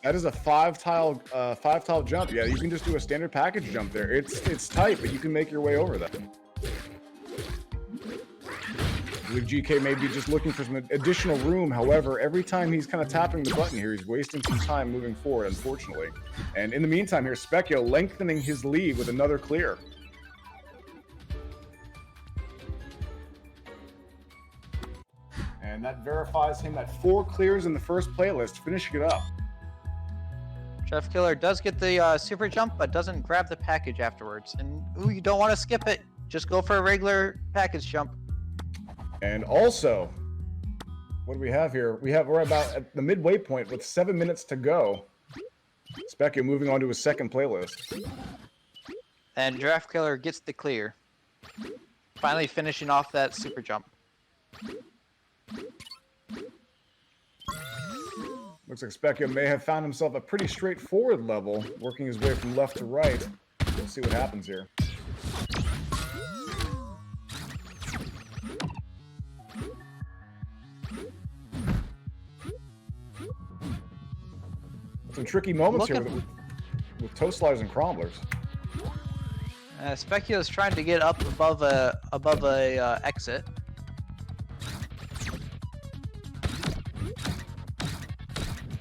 That is a five tile jump. Yeah, you can just do a standard package jump there. It's tight, but you can make your way over that. I believe GK may be just looking for some additional room. However, every time he's kind of tapping the button here, he's wasting some time moving forward, unfortunately. And in the meantime here, Spekio lengthening his lead with another clear. And that verifies him at 4 clears in the first playlist, finishing it up. GiraffeKiller does get the super jump, but doesn't grab the package afterwards. And ooh, you don't want to skip it. Just go for a regular package jump. And also, what do we have here? We're about at the midway point with 7 minutes to go. Spekio moving on to his second playlist. And GiraffeKiller gets the clear. Finally finishing off that super jump. Looks like Spekio may have found himself a pretty straightforward level, working his way from left to right. We'll see what happens here. Some tricky moments here with toast sliders and cromblers. Spekio is trying to get up above a exit.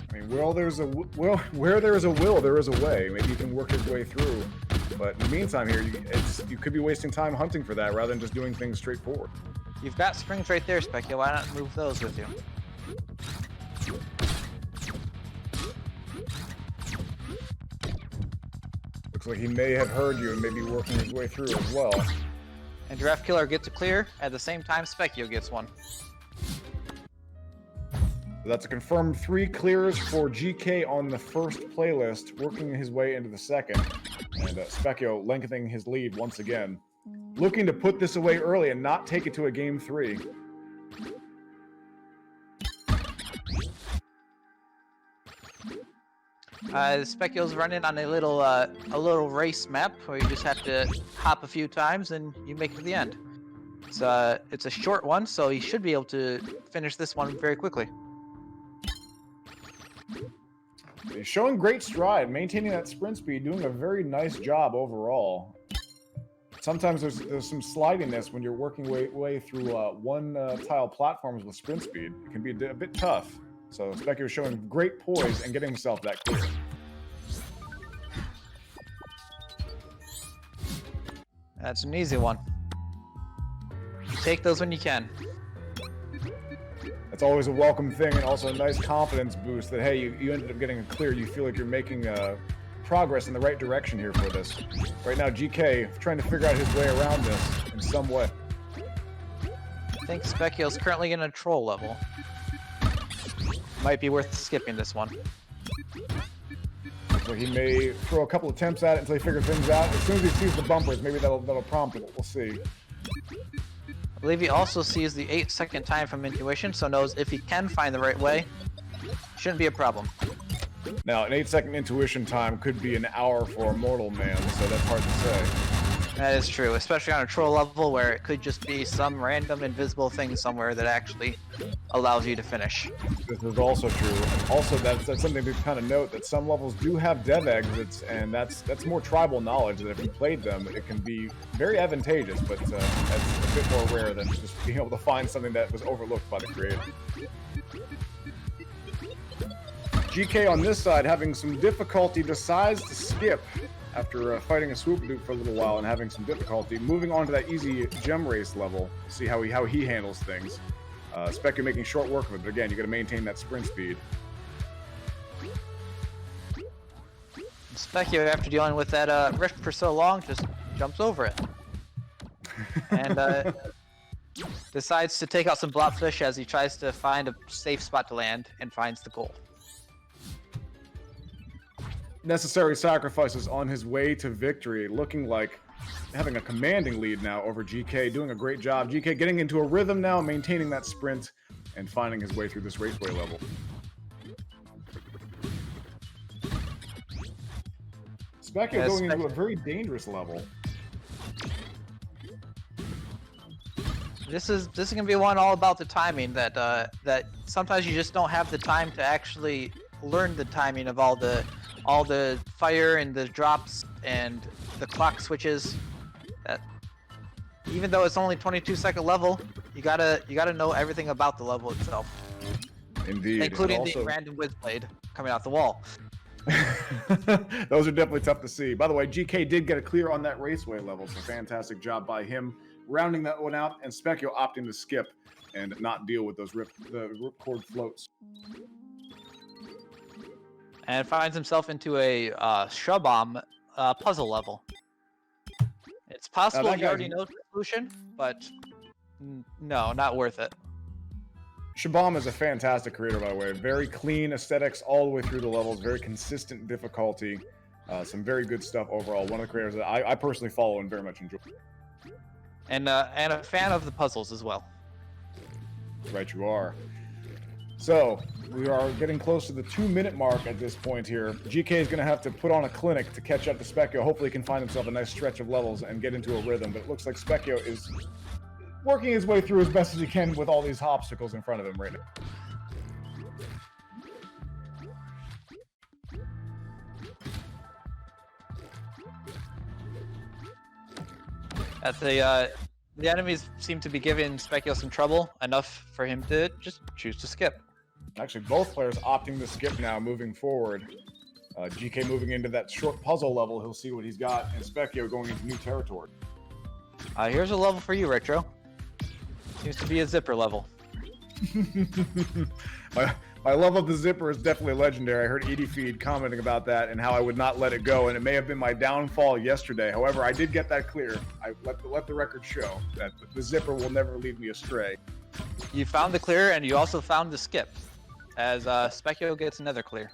I mean, where there is a will, there is a way. Maybe you can work his way through. But in the meantime, here you could be wasting time hunting for that rather than just doing things straightforward. You've got springs right there, Spekio. Why not move those with you? Looks like he may have heard you and may be working his way through as well. And GiraffeKiller gets a clear. At the same time, Spekio gets one. So that's a confirmed 3 clears for GK on the first playlist, working his way into the second. And Spekio lengthening his lead once again. Looking to put this away early and not take it to a game 3. Spekio's running on a little race map where you just have to hop a few times and you make it to the end. It's a short one, so he should be able to finish this one very quickly. He's showing great stride, maintaining that sprint speed, doing a very nice job overall. Sometimes there's some slidiness when you're working way through one tile platforms with sprint speed. It can be a bit tough. So Spekio is showing great poise and getting himself that clear. That's an easy one. Take those when you can. That's always a welcome thing, and also a nice confidence boost that, hey, you ended up getting a clear. You feel like you're making progress in the right direction here for this. Right now, GK trying to figure out his way around this in some way. I think Spekio's currently in a troll level. Might be worth skipping this one. So he may throw a couple attempts at it until he figures things out. As soon as he sees the bumpers, maybe that'll prompt it. We'll see. I believe he also sees the 8-second time from intuition, so knows if he can find the right way, shouldn't be a problem. Now, an 8-second intuition time could be an hour for a mortal man, so that's hard to say. That is true, especially on a troll level where it could just be some random invisible thing somewhere that actually allows you to finish. This is also true. Also, that's something to kind of note, that some levels do have dev exits, and that's more tribal knowledge that if you played them, it can be very advantageous, but that's a bit more rare than just being able to find something that was overlooked by the creator. GK on this side having some difficulty, decides to skip after fighting a swoop dupe for a little while and having some difficulty. Moving on to that easy gem race level, see how he handles things. Spekio making short work of it, but again, you got to maintain that sprint speed. Spekio, after dealing with that rift for so long, just jumps over it. And decides to take out some blobfish as he tries to find a safe spot to land and finds the goal. Necessary sacrifices on his way to victory, looking like having a commanding lead now over GK, doing a great job. GK getting into a rhythm now, maintaining that sprint, and finding his way through this raceway level. Spekio going into a very dangerous level. This is gonna be one all about the timing. That sometimes you just don't have the time to actually learn the timing of all the fire and the drops and the clock switches. That even though it's only 22-second level, you gotta know everything about the level itself. Indeed, including also the random whiz blade coming out the wall. Those are definitely tough to see. By the way, GK did get a clear on that raceway level, so fantastic job by him rounding that one out, and Spekio opting to skip and not deal with those the ripcord floats. And finds himself into a Shubomb puzzle level. It's possible you already know the solution, but no, not worth it. Shabam is a fantastic creator, by the way. Very clean aesthetics all the way through the levels, very consistent difficulty. Some very good stuff overall. One of the creators that I personally follow and very much enjoy. And a fan of the puzzles as well. Right, you are. So, we are getting close to the 2-minute mark at this point here. GK is going to have to put on a clinic to catch up to Spekio. Hopefully he can find himself a nice stretch of levels and get into a rhythm, but it looks like Spekio is working his way through as best as he can with all these obstacles in front of him right now. At the enemies seem to be giving Spekio some trouble, enough for him to just choose to skip. Actually, both players opting to skip now, moving forward. GK moving into that short puzzle level, he'll see what he's got, and Spekio going into new territory. Here's a level for you, Retro. Seems to be a zipper level. My love of the zipper is definitely legendary. I heard Edie Feed commenting about that and how I would not let it go, and it may have been my downfall yesterday. However, I did get that clear. I let the record show that the zipper will never lead me astray. You found the clear, and you also found the skip, as Spekio gets another clear.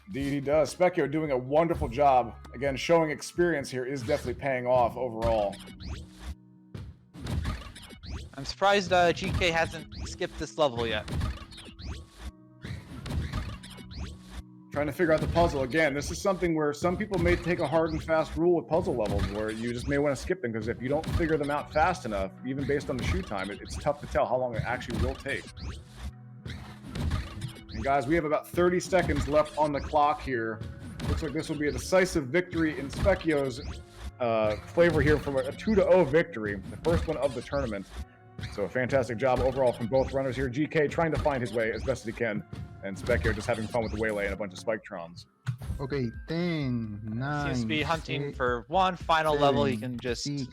Indeed, he does. Spekio doing a wonderful job. Again, showing experience here is definitely paying off overall. I'm surprised GK hasn't skipped this level yet. Trying to figure out the puzzle. Again, this is something where some people may take a hard and fast rule with puzzle levels where you just may want to skip them, because if you don't figure them out fast enough, even based on the shoot time, it's tough to tell how long it actually will take. And guys, we have about 30 seconds left on the clock here. Looks like this will be a decisive victory in Spekio's flavor here from a 2-0 victory, the first one of the tournament. So a fantastic job overall from both runners here. GK trying to find his way as best as he can, and Spekio just having fun with the waylay and a bunch of Spiketrons. Okay, 10, 9. Seems to be hunting 8, for one final level he can just 6.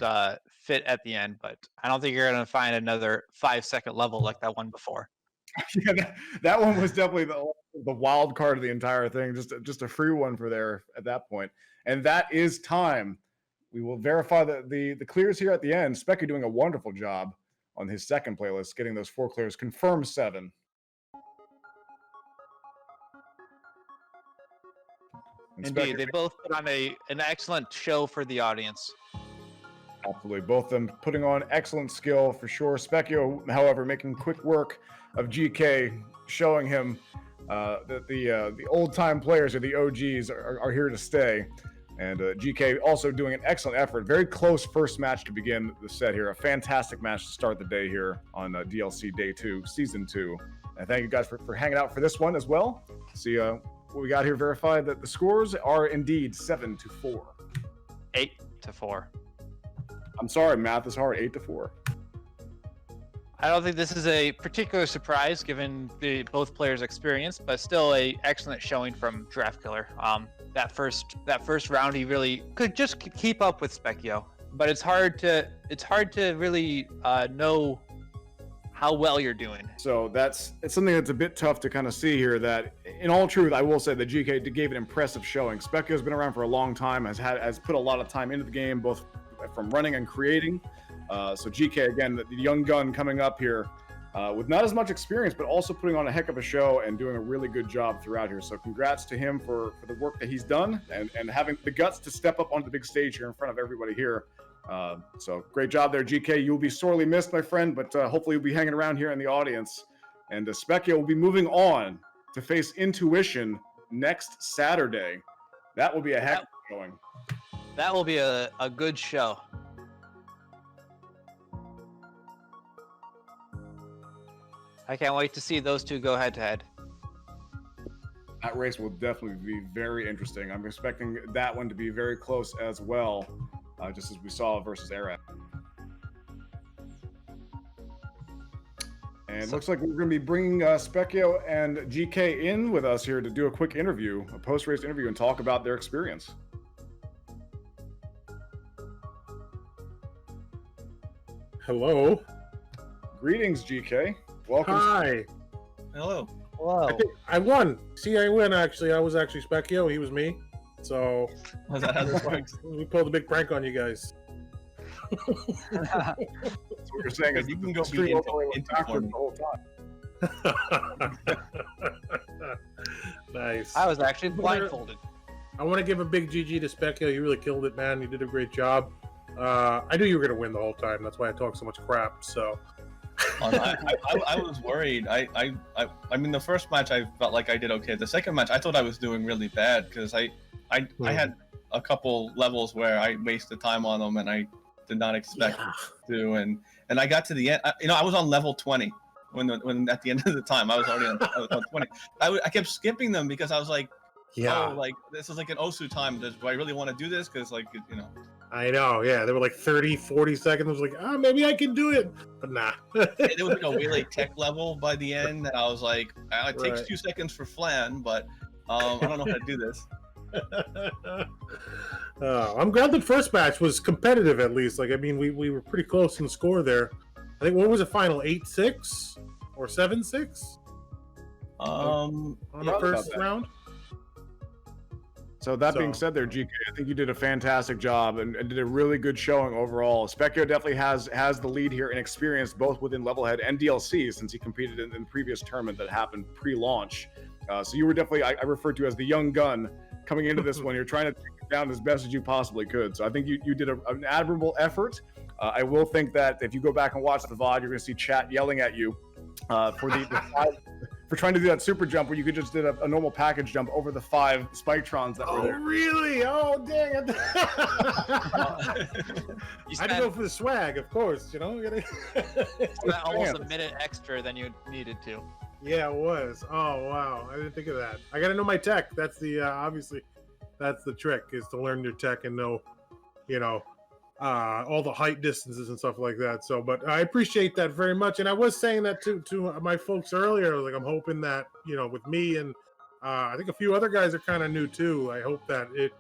fit at the end, but I don't think you're going to find another 5-second level like that one before. Yeah, that one was definitely the wild card of the entire thing. Just a free one for there at that point. And that is time. We will verify the clears here at the end. Spekio doing a wonderful job on his second playlist, getting those 4 clears, confirmed 7. And Indeed, Spekio, they both put on an excellent show for the audience. absolutely, both of them putting on excellent skill for sure. Spekio, however, making quick work of GK, showing him that the old-time players or the OGs are here to stay. And GK also doing an excellent effort. Very close first match to begin the set here. A fantastic match to start the day here on DLC Day 2, Season 2. And thank you guys for hanging out for this one as well. See what we got here verified that the scores are indeed 7-4. 8-4. I'm sorry, math is hard. 8-4. I don't think this is a particular surprise given both players' experience, but still a excellent showing from GiraffeKiller. That first round, he really could just keep up with Spekio, but it's hard to really know how well you're doing. So it's something that's a bit tough to kind of see here. That, in all truth, I will say that GK gave an impressive showing. Spekio's been around for a long time, has put a lot of time into the game, both from running and creating. So GK, again, the young gun coming up here with not as much experience, but also putting on a heck of a show and doing a really good job throughout here. So congrats to him for the work that he's done and having the guts to step up onto the big stage here in front of everybody here. So great job there, GK. You'll be sorely missed, my friend, but hopefully you'll be hanging around here in the audience. And Spekio will be moving on to face Intuition next Saturday. That will be a heck of a showing. That will be a good show. I can't wait to see those two go head-to-head. That race will definitely be very interesting. I'm expecting that one to be very close as well, just as we saw versus Arad. And it looks like we're going to be bringing Spekio and GK in with us here to do a quick interview, a post-race interview, and talk about their experience. Hello. Greetings, GK. Welcome. Hi. Hello. Whoa. I won. See, I win, actually. I was actually Spekio. He was me. So Was that how this works? we pulled a big prank on you guys. So what you're saying is You can go stream be into backwards me. the whole time. Nice. I was actually blindfolded. I want to give a big GG to Spekio. You really killed it, man. You did a great job. I knew you were going to win the whole time. That's why I talked so much crap. So I was worried. I mean, the first match I felt like I did okay. The second match I thought I was doing really bad because I had a couple levels where I wasted time on them and I did not expect to. And I got to the end. I was on level 20 when at the end of the time I was already on 20. I kept skipping them because I was like, oh, like this is like an Osu time. Do I really want to do this? Because I know, yeah. They were like 30, 40 seconds. I was like, maybe I can do it. But nah. It was like a really tech level by the end. And I was like, it takes 2 seconds for Flan, but I don't know how to do this. I'm glad the first match was competitive at least. Like, I mean, we were pretty close in the score there. I think, what was the final? 8-6 or 7-6? On the first round? So that being said there, GK, I think you did a fantastic job and did a really good showing overall. Spekio definitely has the lead here in experience, both within LevelHead and DLC, since he competed in the previous tournament that happened pre-launch. So you were definitely, I referred to as the young gun coming into this one. You're trying to take it down as best as you possibly could. So I think you did an admirable effort. I will think that if you go back and watch the VOD, you're going to see chat yelling at you for trying to do that super jump where you could just did a normal package jump over the 5 Spiketrons that were there. Really? Oh, dang it. I had to go for the swag, of course, Spent almost a minute extra than you needed to. Yeah, it was. Oh, wow. I didn't think of that. I got to know my tech. That's the, obviously, that's the trick, is to learn your tech and know all the height distances and stuff like that. So, but I appreciate that very much. And I was saying that to my folks earlier. I was like, I'm hoping that, with me and I think a few other guys are kind of new too. I hope that it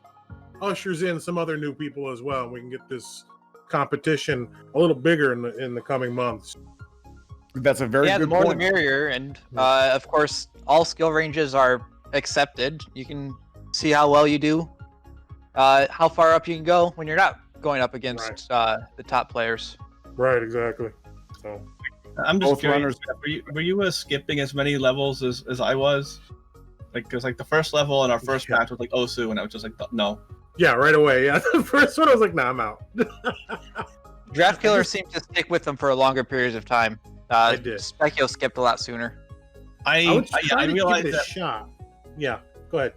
ushers in some other new people as well. And we can get this competition a little bigger in the coming months. That's a very good the more point. the merrier. And of course, all skill ranges are accepted. You can see how well you do, how far up you can go when you're not going up against the top players. Right, exactly. So I'm just Both curious, runners- were you skipping as many levels as I was? Like, because like the first level in our first match was like Osu, and I was just like, no. yeah, right away. Yeah, the first one I was like, nah, I'm out. GiraffeKiller seemed to stick with them for longer periods of time. I did. Spekio skipped a lot sooner. I realized give it a that. shot. Yeah, go ahead.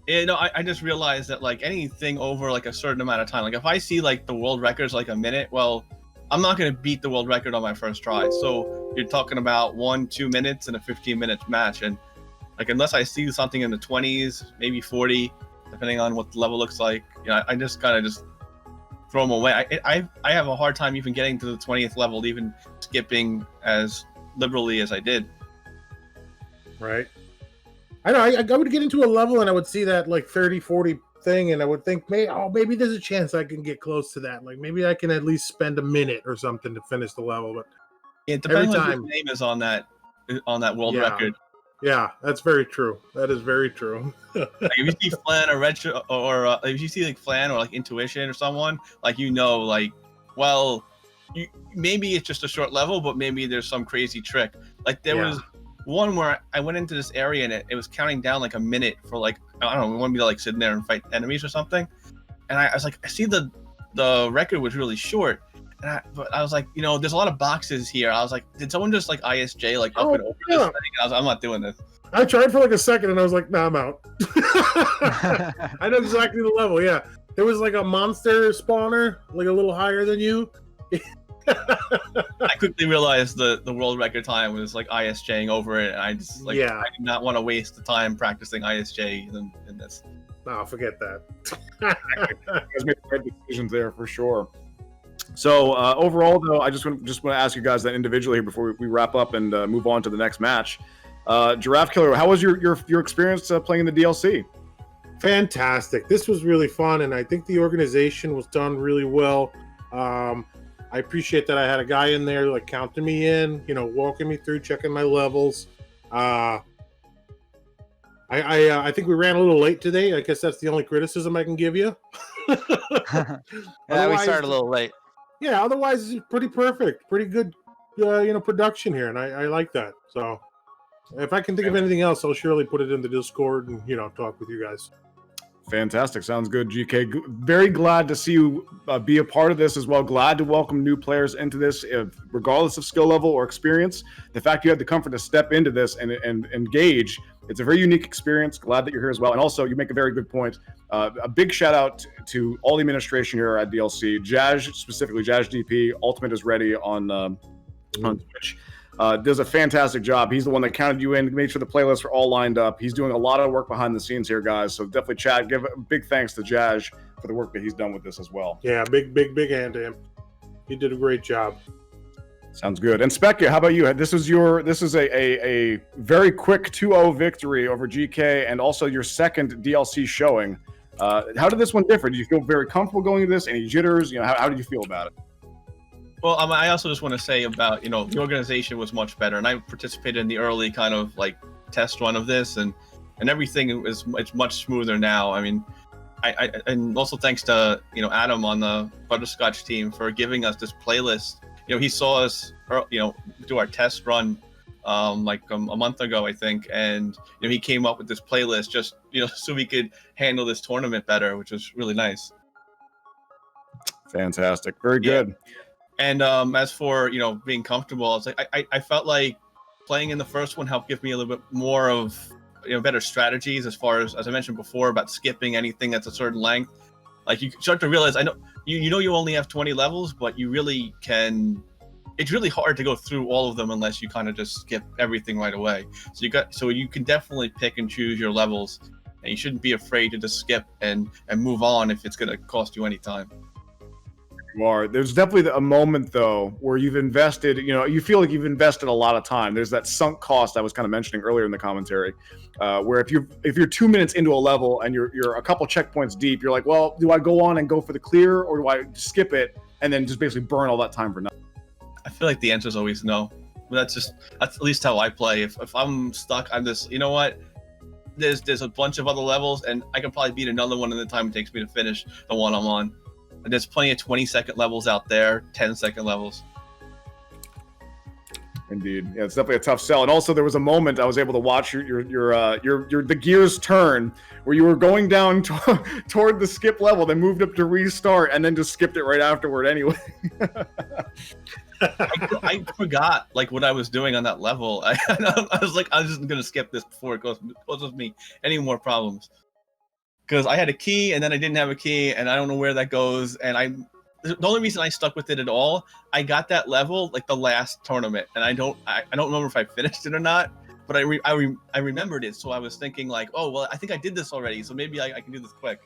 Yeah, no, I just realized that like anything over like a certain amount of time, like if I see like the world record's like a minute, well, I'm not gonna beat the world record on my first try. So you're talking about 1-2 minutes in a 15-minute match, and like unless I see something in the 20s, maybe 40, depending on what the level looks like, I just kind of just throw them away. I have a hard time even getting to the 20th level, even skipping as liberally as I did. Right. I know. I would get into a level and I would see that like 30, 40 thing, and I would think, maybe there's a chance I can get close to that. Like maybe I can at least spend a minute or something to finish the level. But It depends every on time whose name is on that world Yeah. record. yeah, that's very true. That is very true. Like if you see Flan or Red or if you see like Flan or like Intuition or someone, like like, well, maybe it's just a short level, but maybe there's some crazy trick. Like there was one where I went into this area and it was counting down like a minute for like, I don't know, we wanted me to like sit in there and fight enemies or something. And I was like, I see the record was really short. But I was like, there's a lot of boxes here. I was like, did someone just like ISJ like up and over this thing? I was like, I'm not doing this. I tried for like a second and I was like, nah, I'm out. I know exactly the level. Yeah, there was like a monster spawner, like a little higher than you. I quickly realized the world record time was like ISJing over it, and I just I did not want to waste the time practicing ISJ in this. No, forget that. You guys made the right decisions there for sure. So overall, though, I just want to ask you guys that individually here before we wrap up and move on to the next match. GiraffeKiller, how was your experience playing the DLC? Fantastic. This was really fun, and I think the organization was done really well. I appreciate that I had a guy in there like counting me in, walking me through, checking my levels. I think we ran a little late today. I guess that's the only criticism I can give you. Yeah, we started a little late. Yeah, otherwise it's pretty perfect, pretty good, production here, and I like that. So if I can think of anything else, I'll surely put it in the Discord and talk with you guys. Fantastic. Sounds good, GK. Very glad to see you be a part of this as well. Glad to welcome new players into this, regardless of skill level or experience. The fact you had the comfort to step into this and engage, it's a very unique experience. Glad that you're here as well. And also, you make a very good point. A big shout out to all the administration here at DLC. Jazz, specifically Jazz DP, Ultimate is ready on Twitch. Does a fantastic job. He's the one that counted you in, made sure the playlists are all lined up. He's doing a lot of work behind the scenes here, guys. So definitely, Chad, give a big thanks to Jazz for the work that he's done with this as well. Yeah, big hand to him. He did a great job. Sounds good. And Spekio, how about you? This is a very quick 2-0 victory over GK, and also your second DLC showing. How did this one differ? Did you feel very comfortable going into this? Any jitters? How did you feel about it? Well, I also just want to say about, the organization was much better, and I participated in the early kind of like test run of this, and everything it's much smoother now. I mean, I and also thanks to Adam on the Butterscotch team for giving us this playlist. He saw us do our test run like a month ago, I think, and he came up with this playlist just so we could handle this tournament better, which was really nice. Fantastic. Very good. Yeah. And as for being comfortable, I was like, I felt like playing in the first one helped give me a little bit more of better strategies as far as I mentioned before about skipping anything that's a certain length. Like you start to realize, I know you only have 20 levels, but you really can. It's really hard to go through all of them unless you kind of just skip everything right away. So you can definitely pick and choose your levels, and you shouldn't be afraid to just skip and move on if it's going to cost you any time. You are. There's definitely a moment though where you've invested, you feel like you've invested a lot of time. There's that sunk cost I was kind of mentioning earlier in the commentary, where if you're 2 minutes into a level and you're a couple checkpoints deep, you're like, well, do I go on and go for the clear, or do I skip it and then just basically burn all that time for nothing? I feel like the answer is always no. But that's at least how I play. If I'm stuck, I'm just, you know what? There's a bunch of other levels, and I can probably beat another one in the time it takes me to finish the one I'm on. And there's plenty of 20-second levels out there, 10-second levels. Indeed, yeah, it's definitely a tough sell. And also, there was a moment I was able to watch the gears turn where you were going down toward the skip level, then moved up to restart, and then just skipped it right afterward anyway. I forgot what I was doing on that level. I was like, I'm just gonna skip this before it causes me any more problems. Because I had a key and then I didn't have a key and I don't know where that goes. And the only reason I stuck with it at all, I got that level the last tournament, and I don't remember if I finished it or not. But I remembered it, so I was thinking oh well, I think I did this already, so maybe I can do this quick.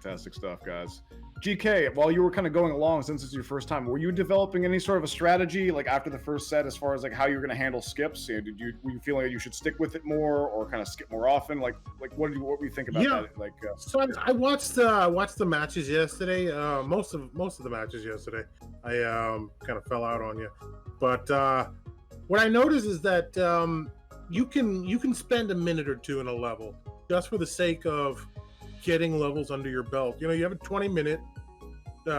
Fantastic stuff, guys. GK, while you were kind of going along, since it's your first time, were you developing any sort of a strategy after the first set as far as how you were going to handle skips? Were you feeling like you should stick with it more or kind of skip more often? What were you think about that? So I watched the matches yesterday. Most of the matches yesterday. I kind of fell out on you, but what I noticed is that you can spend a minute or two in a level just for the sake of getting levels under your belt. You have a 20-minute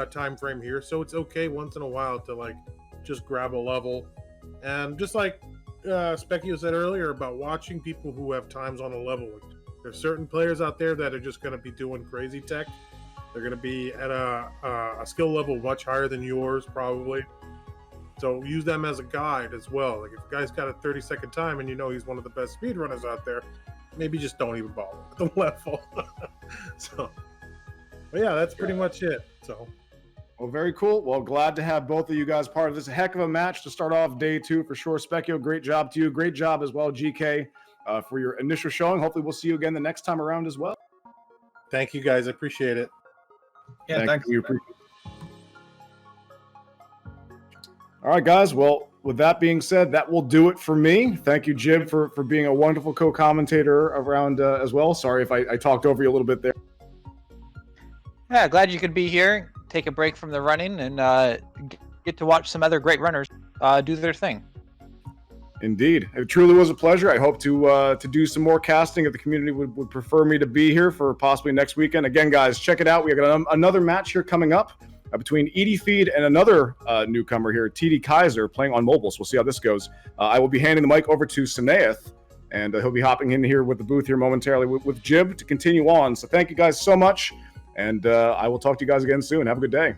time frame here, so it's okay once in a while to just grab a level. And just like Spekio said earlier about watching people who have times on a level, there's certain players out there that are just going to be doing crazy tech. They're going to be at a skill level much higher than yours probably, so use them as a guide as well. If a guy's got a 30-second time and he's one of the best speedrunners out there, maybe just don't even bother with the level. So, but yeah, that's pretty much it. So, well, very cool. Well, glad to have both of you guys part of this. A heck of a match to start off day 2 for sure. Spekio, great job to you. Great job as well, GK, for your initial showing. Hopefully, we'll see you again the next time around as well. Thank you, guys. I appreciate it. Yeah, thanks. You. All right, guys. Well, with that being said, that will do it for me. Thank you, Jib, for being a wonderful co-commentator around as well. Sorry if I talked over you a little bit there. Yeah, glad you could be here, take a break from the running, and get to watch some other great runners do their thing. Indeed. It truly was a pleasure. I hope to do some more casting if the community would prefer me to be here for possibly next weekend. Again, guys, check it out. We got another match here coming up between Edie Feed and another newcomer here, TD Kaiser, playing on mobile. So we'll see how this goes. I will be handing the mic over to Sanaeth, and he'll be hopping in here with the booth here momentarily with Jib to continue on. So thank you guys so much, and I will talk to you guys again soon. Have a good day.